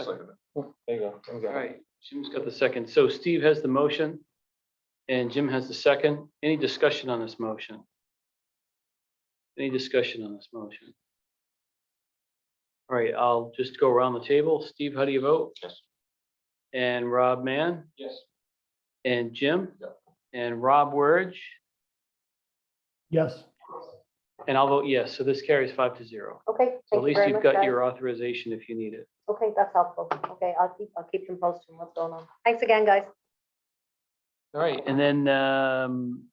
There you go. All right, Jim's got the second. So Steve has the motion and Jim has the second. Any discussion on this motion? Any discussion on this motion? All right, I'll just go around the table. Steve, how do you vote? Yes. And Rob Mann Yes. and Jim? Yeah. And Rob Wurge, Yes. and I'll vote yes. So this carries 5-0. Okay. So at thank you least very you've much, got guys. your authorization if you need it. Okay, that's helpful. Okay, I'll keep them posted on what's going on. Thanks again, guys. All right, and then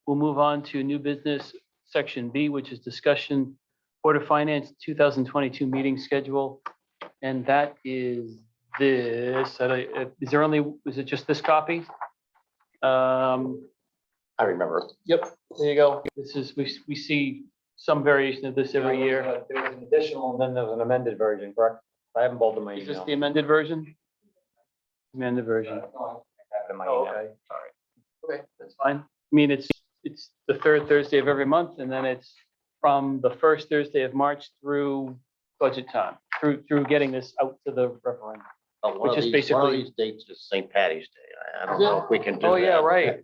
we'll move on to new business, section B, which is discussion Board of Finance 2022 meeting schedule. And that is this, is it just this copy? I remember. Yep, there you go. This is, we see some variation of this every year. There was an additional, and then there was an amended version, correct? I haven't bolded my Is email. this the amended version? Amended version. I have it in my Oh, email. okay, sorry. Okay, that's fine. I mean, it's the third Thursday of every month, and then it's from the first Thursday of March through budget time, through getting this out to the referendum. Which is One of basically- these dates is St. Patty's Day. I don't Is it? know if we can do that. Oh, yeah, right.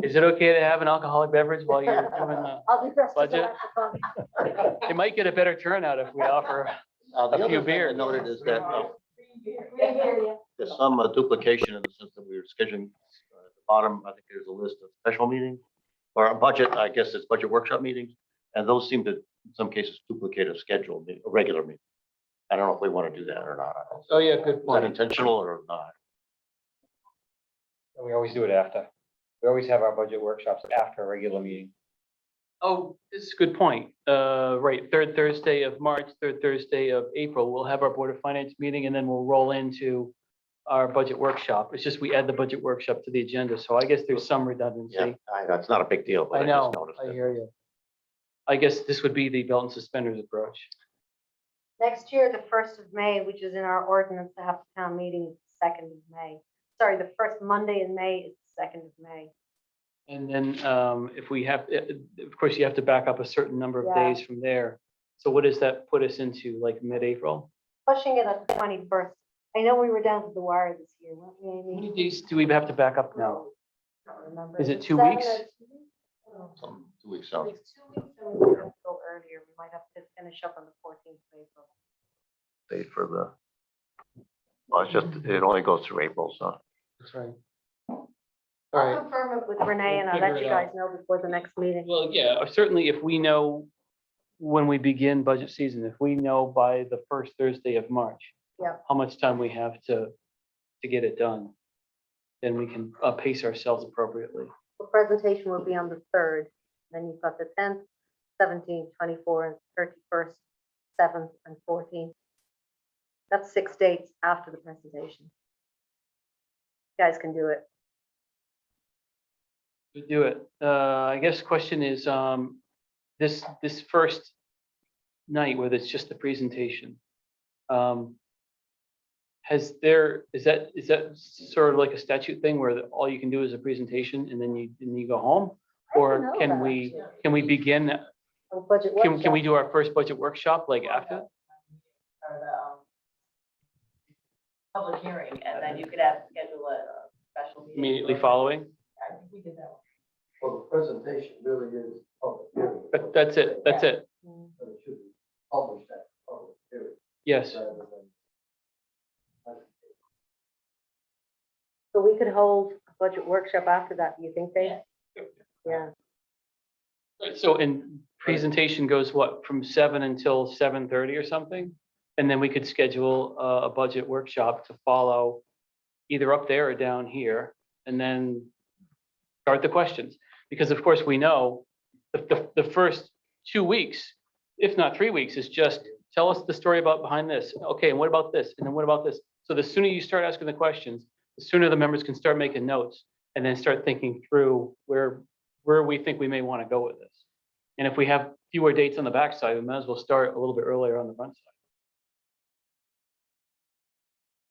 Is it okay to have an alcoholic beverage while you're doing the? I'll be dressed as a Budget? leprechaun. They might get a better turnout if we offer. The a other few thing I beers. noted is that We hear you. there's some duplication in the sense that we were scheduling at the bottom. I think there's a list of special meetings or a budget, I guess it's budget workshop meetings. And those seem to, in some cases, duplicate a scheduled, a regular meeting. I don't know if we want to do that or not. Oh, yeah, good Is that point. intentional or not? We always do it after. We always have our budget workshops after a regular meeting. Oh, this is a good point. Right, third Thursday of March, third Thursday of April, we'll have our Board of Finance meeting and then we'll roll into our budget workshop. It's just we add the budget workshop to the agenda, so I guess there's some Yeah, redundancy. that's not a big deal, but I I know, just noticed I it. hear you. I guess this would be the belt and suspenders approach. Next year, the 1st of May, which is in our ordinance to have the town meeting, is the 2nd of May. Sorry, the first Monday in May is the 2nd of May. And then if we have, of course, you have to back up a certain number of Yeah. days from there. So what does that put us into, like mid-April? Pushing it at the 21st. I know we were down to the wire this year, weren't we, How many Amy? days do we have to back up now? Can't remember. Is it 2 7 weeks? or 2 weeks? Oh, Some 2 weeks sounds. It's 2 weeks and we might have to go earlier. We might have to finish up on the 14th of April. Date for the, well, it's just, it only goes through April, so. That's right. I'll All right. confirm it with Renee and I'll Figure let it you out. guys know before the next meeting. Well, yeah, certainly if we know when we begin budget season, if we know by the first Thursday of March. Yeah. How much time we have to get it done, then we can pace ourselves appropriately. The presentation will be on the 3rd, then you've got the 10th, 17th, 24th, 31st, 7th, and 14th. That's 6 dates after the presentation. You guys can do it. To do it. I guess the question is, this first night where it's just the presentation. Is that sort of like a statute thing where all you can do is a presentation and then you go home? I don't Or know can that, we begin, A budget can we workshop. do our first budget workshop like after? Or the, public hearing, and then you could have, schedule a special meeting. Immediately following? I think we did that one. Well, the presentation really is public hearing, That's it, that's it. Mm. but it should be published at public hearing Yes. rather than. So we could hold a budget workshop after that, do you think, Dave? Yeah, So in presentation goes what, from 7 until 7:30 or something? And then we could schedule a budget workshop to follow either up there or down here and then start the questions. Because of course, we know the first 2 weeks, if not 3 weeks, is just tell us the story about behind this. Okay, and what about this? And then what about this? So the sooner you start asking the questions, the sooner the members can start making notes and then start thinking through where we think we may want to go with this. And if we have fewer dates on the backside, we might as well start a little bit earlier on the front side.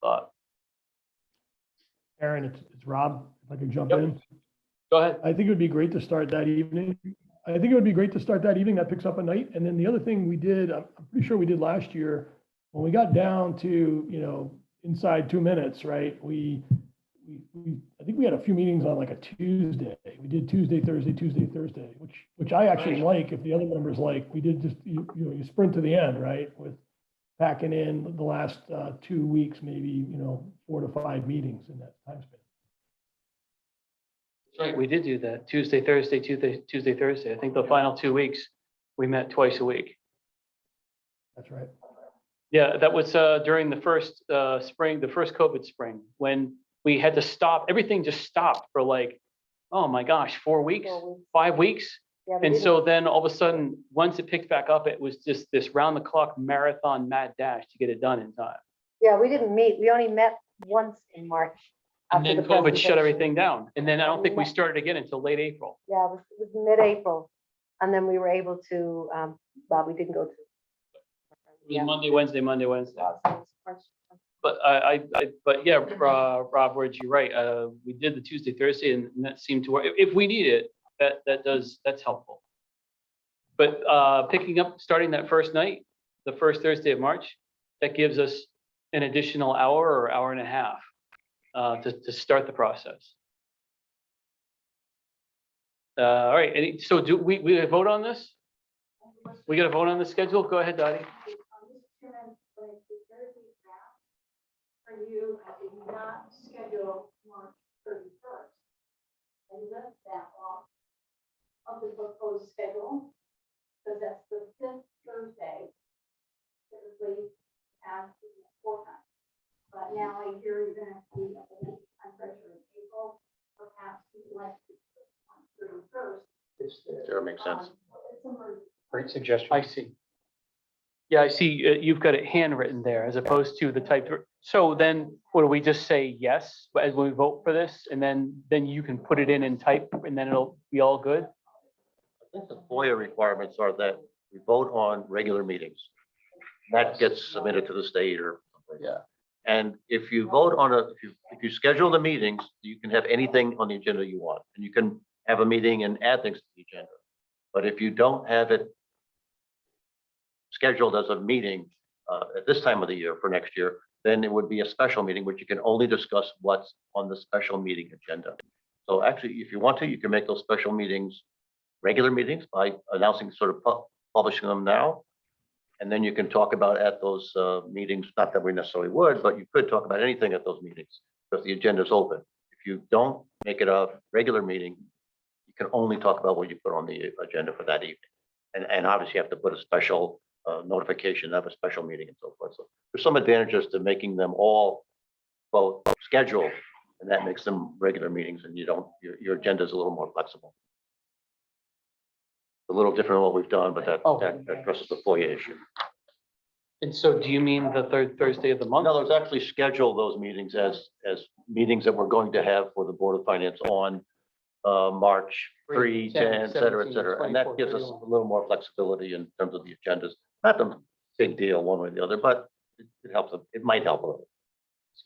But, Aaron, it's Rob, if I could jump Yep. in. go ahead. I think it would be great to start that evening. That picks up a night. And then the other thing we did, I'm pretty sure we did last year, when we got down to, inside 2 minutes, right? I think we had a few meetings on like a Tuesday. We did Tuesday, Thursday, which I actually like, if the other members like. We did just, you sprint to the end, right? With packing in the last 2 weeks, maybe, 4 to 5 meetings in that time span. That's right, we did do that. Tuesday, Thursday, Tuesday, Thursday. I think the final 2 weeks, we met twice a week. That's right. Yeah, that was during the first spring, the first COVID spring, when we had to stop, everything just stopped for like, oh my gosh, 4 weeks, 4 weeks. 5 weeks. Yeah, they And didn't- so then all of a sudden, once it picked back up, it was just this round the clock marathon mad dash to get it done in time. Yeah, we didn't meet. We only met once in March. And after then the COVID shut presentation. everything down. And then I don't think we started again until late April. Yeah, it was mid-April. And then we were able to, well, we didn't go to. It was Monday, Wednesday, Monday, Wednesday. Yeah. But but yeah, Rob, Ward, you're right. We did the Tuesday, Thursday, and that seemed to work. If we need it, that's helpful. But starting that first night, the first Thursday of March, that gives us an additional hour or hour and a half to start the process. All right, so do we vote on this? We got to vote on the schedule? Go ahead, Dottie. For you, I did not schedule March 31st. I left that off of the proposed schedule, because that's the 5th Thursday, typically after the forecast. But now I hear you're gonna be up against time pressure in April, perhaps you'd like to put on 31st. It's there. Sure, makes sense. It's emergency. Great suggestion. I see. Yeah, I see, you've got it handwritten there as opposed to the typed. So then, what do we just say yes as we vote for this? And then you can put it in and type and then it'll be all good? I think the FOIA requirements are that we vote on regular meetings. That gets submitted to the state or something. Yeah. And if you vote on if you schedule the meetings, you can have anything on the agenda you want. And you can have a meeting and add things to the agenda. But if you don't have it scheduled as a meeting at this time of the year for next year, then it would be a special meeting, which you can only discuss what's on the special meeting agenda. So actually, if you want to, you can make those special meetings regular meetings by announcing, sort of publishing them now. And then you can talk about at those meetings, not that we necessarily would, but you could talk about anything at those meetings because the agenda is open. If you don't make it a regular meeting, you can only talk about what you put on the agenda for that evening. And obviously you have to put a special notification of a special meeting and so forth. So there's some advantages to making them all both scheduled, and that makes them regular meetings, and you don't, your agenda is a little more flexible. A little different than what we've done, but that addresses the FOIA issue. And so do you mean the third Thursday of the month? In other words, actually schedule those meetings as meetings that we're going to have for the Board of Finance on March 3, 10, et cetera, et cetera. And that gives us a little more flexibility in terms of the agendas. Not a big deal one way or the other, but it helps, it might help a little.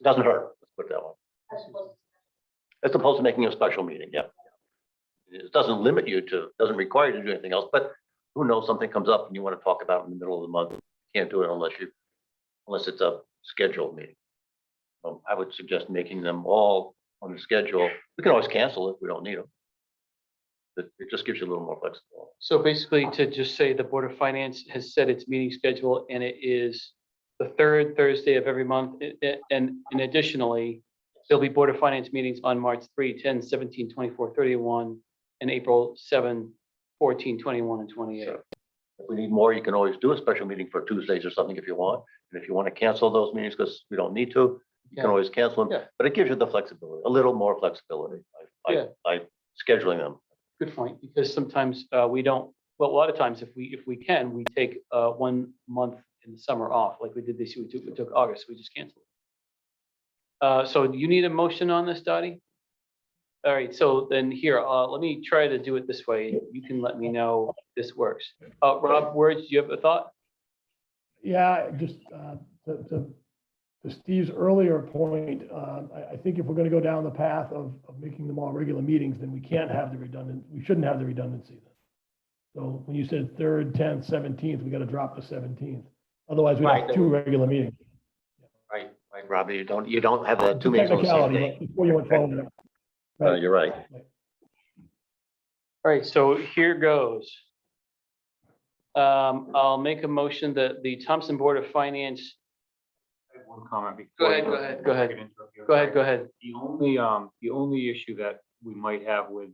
It doesn't hurt, let's put it that way. As opposed to making a special meeting, yeah. It doesn't limit you to, doesn't require you to do anything else, but who knows, something comes up and you want to talk about it in the middle of the month. You can't do it unless it's a scheduled meeting. I would suggest making them all on the schedule. We can always cancel if we don't need them. But it just gives you a little more flexibility. So basically to just say the Board of Finance has set its meeting schedule and it is the third Thursday of every month. And additionally, there'll be Board of Finance meetings on March 3, 10, 17, 24, 31, and April 7, 14, 21, and 28. So if we need more, you can always do a special meeting for Tuesdays or something if you want. And if you want to cancel those meetings because we don't need to, you can always cancel them. Yeah. But it gives you the flexibility, a little more flexibility by scheduling them. Good point, because sometimes we don't, well, a lot of times if we can, we take 1 month in the summer off, like we did this year. We took August, we just canceled. So do you need a motion on this, Dottie? All right, so then here, let me try to do it this way. You can let me know if this works. Rob, words, do you have a thought? Yeah, just to Steve's earlier point, I think if we're going to go down the path of making them all regular meetings, then we can't have the we shouldn't have the redundancy then. So when you said 3rd, 10th, 17th, we got to drop the 17th. Otherwise, we have 2 regular meetings. Right, Robbie, you don't have the 2 meetings on the same Technicality, day. but before you went forward. You're right. All right, so here goes. I'll make a motion that the Thompson Board of Finance. I have one comment. Go before ahead, you- go ahead, go ahead. I can interrupt you. Go ahead. The only issue that we might have with,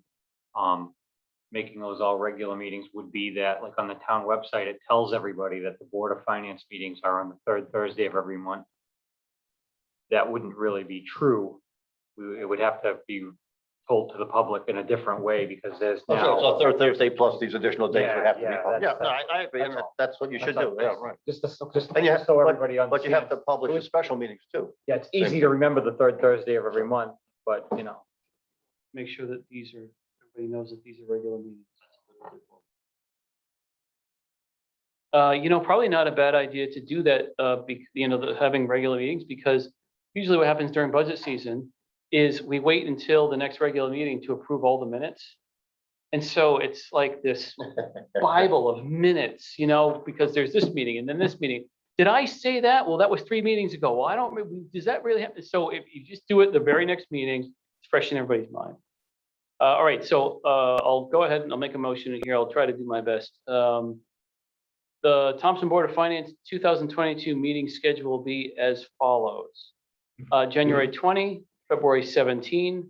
making those all regular meetings would be that, like on the town website, it tells everybody that the Board of Finance meetings are on the 3rd Thursday of every month. That wouldn't really be true. It would have to be told to the public in a different way because there's So now. 3rd Thursday plus these additional dates would have to be. Yeah, Yeah, that's- no, I agree, and that's what you should do, yeah, right. Just And you have, so everybody understands. but you have to publish the special meetings too. Yeah, it's easy to remember the 3rd Thursday of every month, but you know. Make sure that everybody knows that these are regular meetings. Probably not a bad idea to do that, having regular meetings, because usually what happens during budget season is we wait until the next regular meeting to approve all the minutes. And so it's like this Bible of minutes, because there's this meeting and then this meeting. Did I say that? Well, that was 3 meetings ago. Well, I don't remember. Does that really happen? So if you just do it the very next meeting, it's fresh in everybody's mind. All right, so I'll go ahead and I'll make a motion here. I'll try to do my best. The Thompson Board of Finance 2022 meeting schedule will be as follows. January 20, February 17,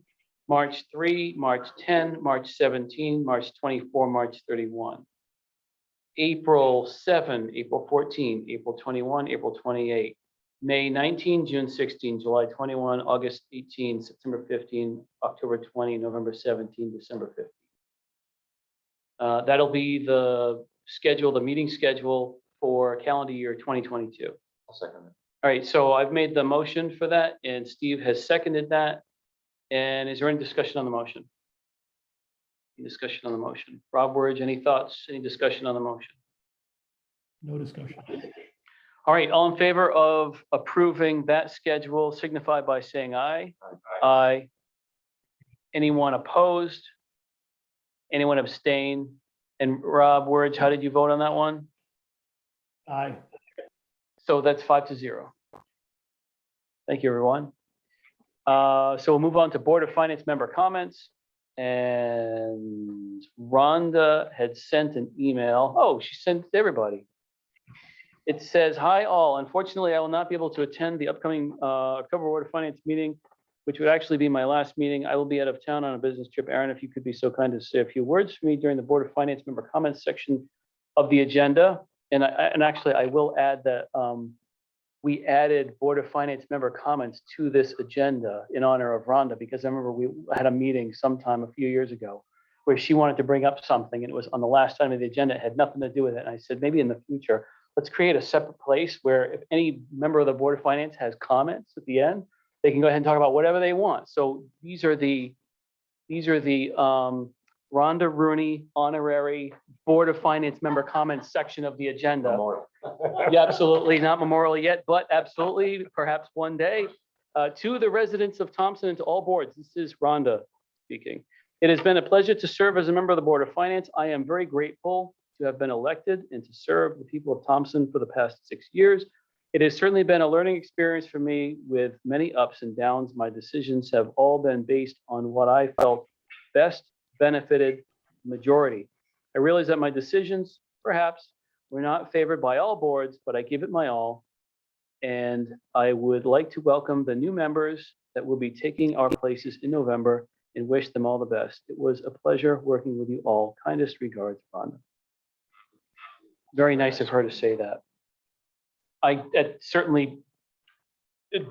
March 3, March 10, March 17, March 24, March 31. April 7, April 14, April 21, April 28, May 19, June 16, July 21, August 18, September 15, October 20, November 17, December 15. That'll be the meeting schedule for calendar year 2022. I'll second it. All right, so I've made the motion for that and Steve has seconded that. And is there any discussion on the motion? Any discussion on the motion? Rob Word, any thoughts, any discussion on the motion? No discussion. All right, all in favor of approving that schedule signify by saying aye. Aye. Anyone opposed? Anyone abstain? And Rob Word, how did you vote on that one? Aye. So that's 5-0. Thank you, everyone. So we'll move on to Board of Finance member comments. And Rhonda had sent an email. Oh, she sent it to everybody. It says, "Hi all. Unfortunately, I will not be able to attend the upcoming October Board of Finance meeting, which would actually be my last meeting. I will be out of town on a business trip. Aaron, if you could be so kind as to say a few words for me during the Board of Finance member comments section of the agenda. And actually, I will add that we added Board of Finance member comments to this agenda in honor of Rhonda, because I remember we had a meeting sometime a few years ago where she wanted to bring up something, and it was on the last time of the agenda. It had nothing to do with it. And I said, maybe in the future, let's create a separate place where if any member of the Board of Finance has comments at the end, they can go ahead and talk about whatever they want. So these are the Rhonda Rooney honorary Board of Finance member comments section of the agenda. Memorial. Yeah, absolutely, not memorial yet, but absolutely, perhaps one day. To the residents of Thompson and to all boards, this is Rhonda speaking. It has been a pleasure to serve as a member of the Board of Finance. I am very grateful to have been elected and to serve the people of Thompson for the past 6 years. It has certainly been a learning experience for me with many ups and downs. My decisions have all been based on what I felt best benefited the majority. I realize that my decisions, perhaps, were not favored by all boards, but I give it my all. And I would like to welcome the new members that will be taking our places in November and wish them all the best. It was a pleasure working with you all. Kindest regards, Rhonda. Very nice of her to say that. I certainly,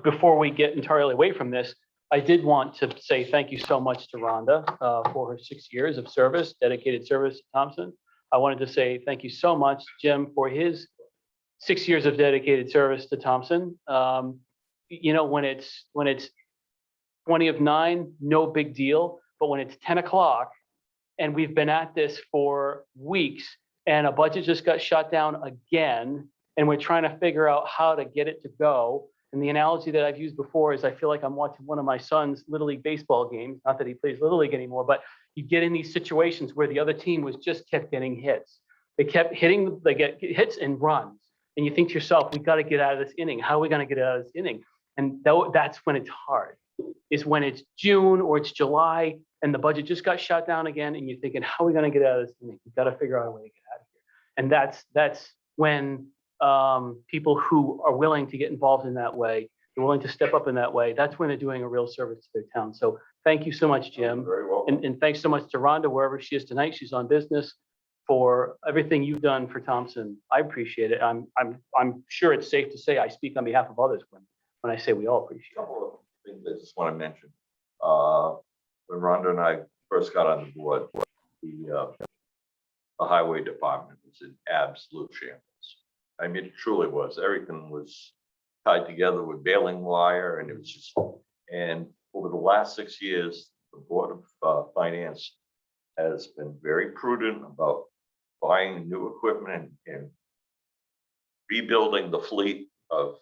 before we get entirely away from this, I did want to say thank you so much to Rhonda for her 6 years of service, dedicated service to Thompson. I wanted to say thank you so much, Jim, for his 6 years of dedicated service to Thompson. You know, when it's 20 of 9, no big deal. But when it's 10 o'clock and we've been at this for weeks and a budget just got shot down again, and we're trying to figure out how to get it to go. And the analogy that I've used before is I feel like I'm watching one of my son's Little League baseball games. Not that he plays Little League anymore, but you get in these situations where the other team was just kept getting hits. They kept hitting, they get hits and runs. And you think to yourself, we got to get out of this inning. How are we going to get out of this inning? And that's when it's hard, is when it's June or it's July and the budget just got shot down again. And you're thinking, how are we going to get out of this inning? We've got to figure out a way to get out of here. And that's when people who are willing to get involved in that way, they're willing to step up in that way. That's when they're doing a real service to their town. So thank you so much, Jim. Very welcome. And thanks so much to Rhonda, wherever she is tonight. She's on business, for everything you've done for Thompson. I appreciate it. I'm sure it's safe to say I speak on behalf of others when I say we all appreciate it. Couple of things I just want to mention. When Rhonda and I first got on the board, the highway department was in absolute shambles. I mean, it truly was. Everything was tied together with baling wire, and it was just, and over the last 6 years, the Board of Finance has been very prudent about buying new equipment and rebuilding the fleet of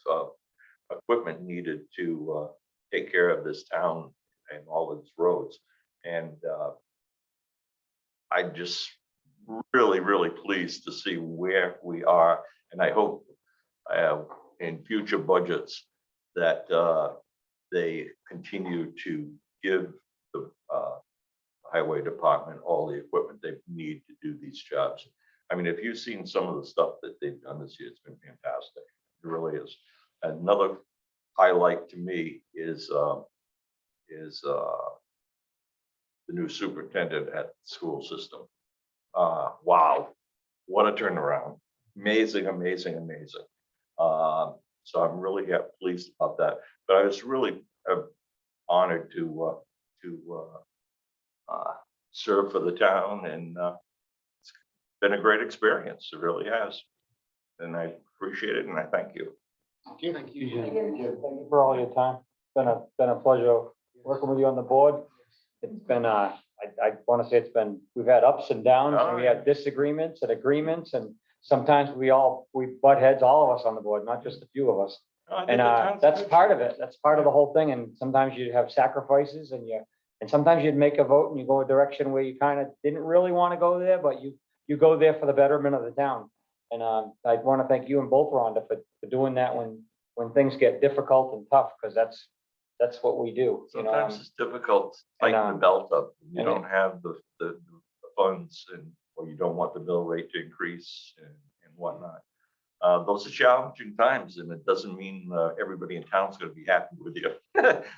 equipment needed to take care of this town and all its roads. And I'm just really, really pleased to see where we are. And I hope in future budgets that they continue to give the highway department all the equipment they need to do these jobs. I mean, if you've seen some of the stuff that they've done this year, it's been fantastic. It really is. Another highlight to me is the new superintendent at the school system. Wow, what a turnaround. Amazing, amazing, amazing. So I'm really pleased about that. But I was really honored to serve for the town, and it's been a great experience. It really has. And I appreciate it, and I thank you. Thank you, Jim. Thank you for all your time. Been a pleasure working with you on the board. It's been, I want to say we've had ups and downs, and we had disagreements and agreements, and sometimes we butt heads, all of us on the board, not just a few of us. And that's part of it. That's part of the whole thing. And sometimes you have sacrifices, and sometimes you'd make a vote and you go a direction where you kind of didn't really want to go there, but you go there for the betterment of the town. And I want to thank you and both, Rhonda, for doing that when things get difficult and tough, because that's what we do. Sometimes it's difficult to tighten the belt up. You don't have the funds, or you don't want the bill rate to increase and whatnot. Those are challenging times, and it doesn't mean everybody in town is going to be happy with you.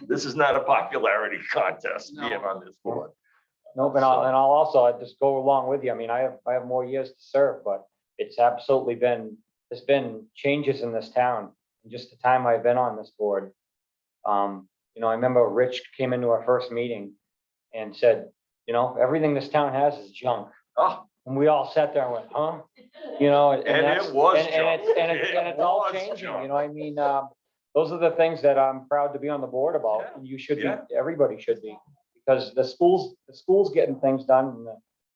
This is not a popularity contest being on this board. No, but I'll also just go along with you. I mean, I have more years to serve, but it's absolutely been, there's been changes in this town in just the time I've been on this board. You know, I remember Rich came into our first meeting and said, you know, everything this town has is junk. Oh, And we all sat there and went, huh? You know, and And that's, it was and it's, junk. and it's, and it's all It was changing, junk. you know, I mean, those are the things that I'm proud to be on the board about, Yeah. and you should be, Yeah. everybody should be. Because the schools getting things done, and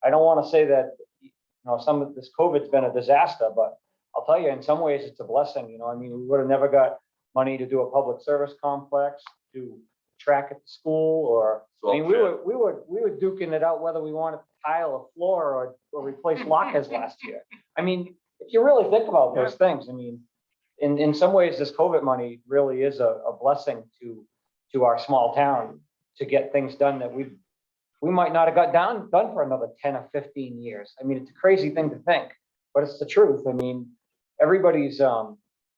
I don't wanna say that, you know, some of this COVID's been a disaster, but I'll tell you, in some ways, it's a blessing, you know, I mean, we would have never got money to do a public service complex, to track at the school, or, I mean, we were duking it out whether we wanted to tile a floor or replace lockers last year. I mean, if you really think about those things, I mean, in some ways, this COVID money really is a blessing to our small town to get things done that we might not have got done for another 10 or 15 years. I mean, it's a crazy thing to think, but it's the truth. I mean, everybody's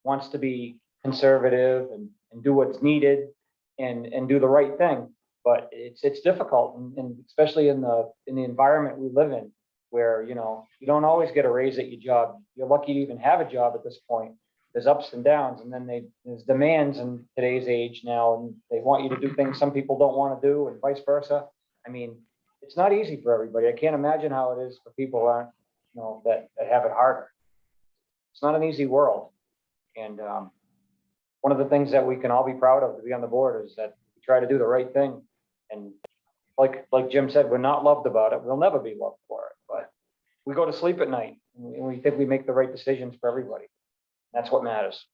wants to be conservative and do what's needed and do the right thing. But it's difficult, and especially in the environment we live in, where, you know, you don't always get a raise at your job. You're lucky to even have a job at this point. There's ups and downs, and then there's demands in today's age now, and they want you to do things some people don't want to do, and vice versa. I mean, it's not easy for everybody. I can't imagine how it is for people you know, that have it harder. It's not an easy world. And one of the things that we can all be proud of to be on the board is that we try to do the right thing. And like Jim said, we're not loved about it. We'll never be loved for it, but we go to sleep at night and we think we make the right decisions for everybody. That's what matters.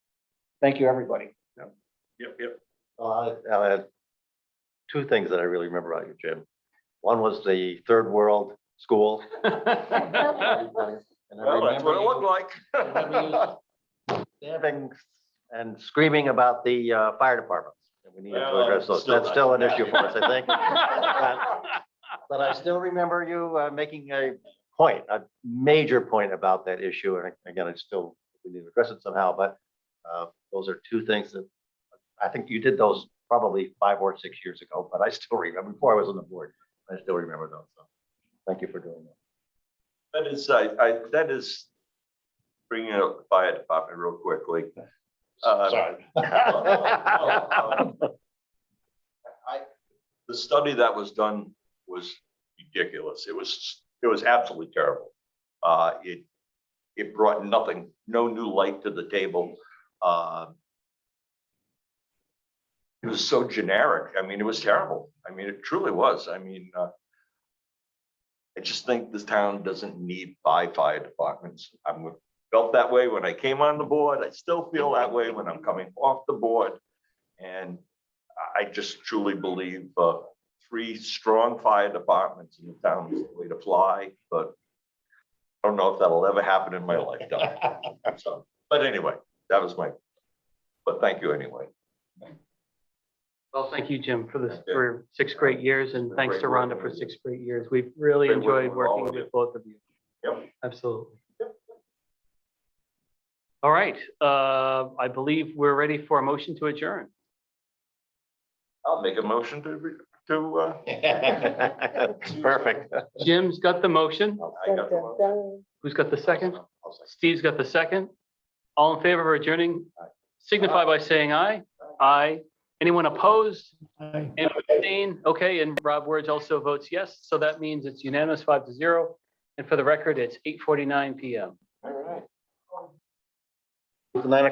Thank you, everybody. Yep. I'll add two things that I really remember about you, Jim. One was the third world school. And I Well, that's what it looked like. Stamping and screaming about the fire departments. And we need to Well, address those. still That's still an not- issue for us, I think. But I still remember you making a point, a major point about that issue. And again, we need to address it somehow, but those are two things that I think you did those probably 5 or 6 years ago, but I still remember before I was on the board. I still remember those. So thank you for doing that. That is bringing up the fire department real quickly. Sorry. The study that was done was ridiculous. It was absolutely terrible. It brought no new light to the table. It was so generic. I mean, it was terrible. I mean, it truly was. I mean, I just think this town doesn't need 5 fire departments. I felt that way when I came on the board. I still feel that way when I'm coming off the board. And I just truly believe 3 strong fire departments in the town is the way to fly, but I don't know if that'll ever happen in my lifetime. So, but anyway, that was but thank you anyway. Well, thank you, Jim, for Thank you. for 6 great years, and It's been thanks great to Rhonda working for with you. 6 great years. We've really Great working enjoyed with all working of you. with both of you. Yep. Absolutely. All right, I believe we're ready for a motion to adjourn. I'll make a motion to Perfect. Jim's got the motion. I got the motion. Who's got the second? Steve's got the second. All in favor of adjourning, signify by saying aye. Aye. Anyone opposed? I- And abstain? Okay, and Rob Words also votes yes, so that means it's unanimous 5-0. And for the record, it's 8:49 PM. All right. 9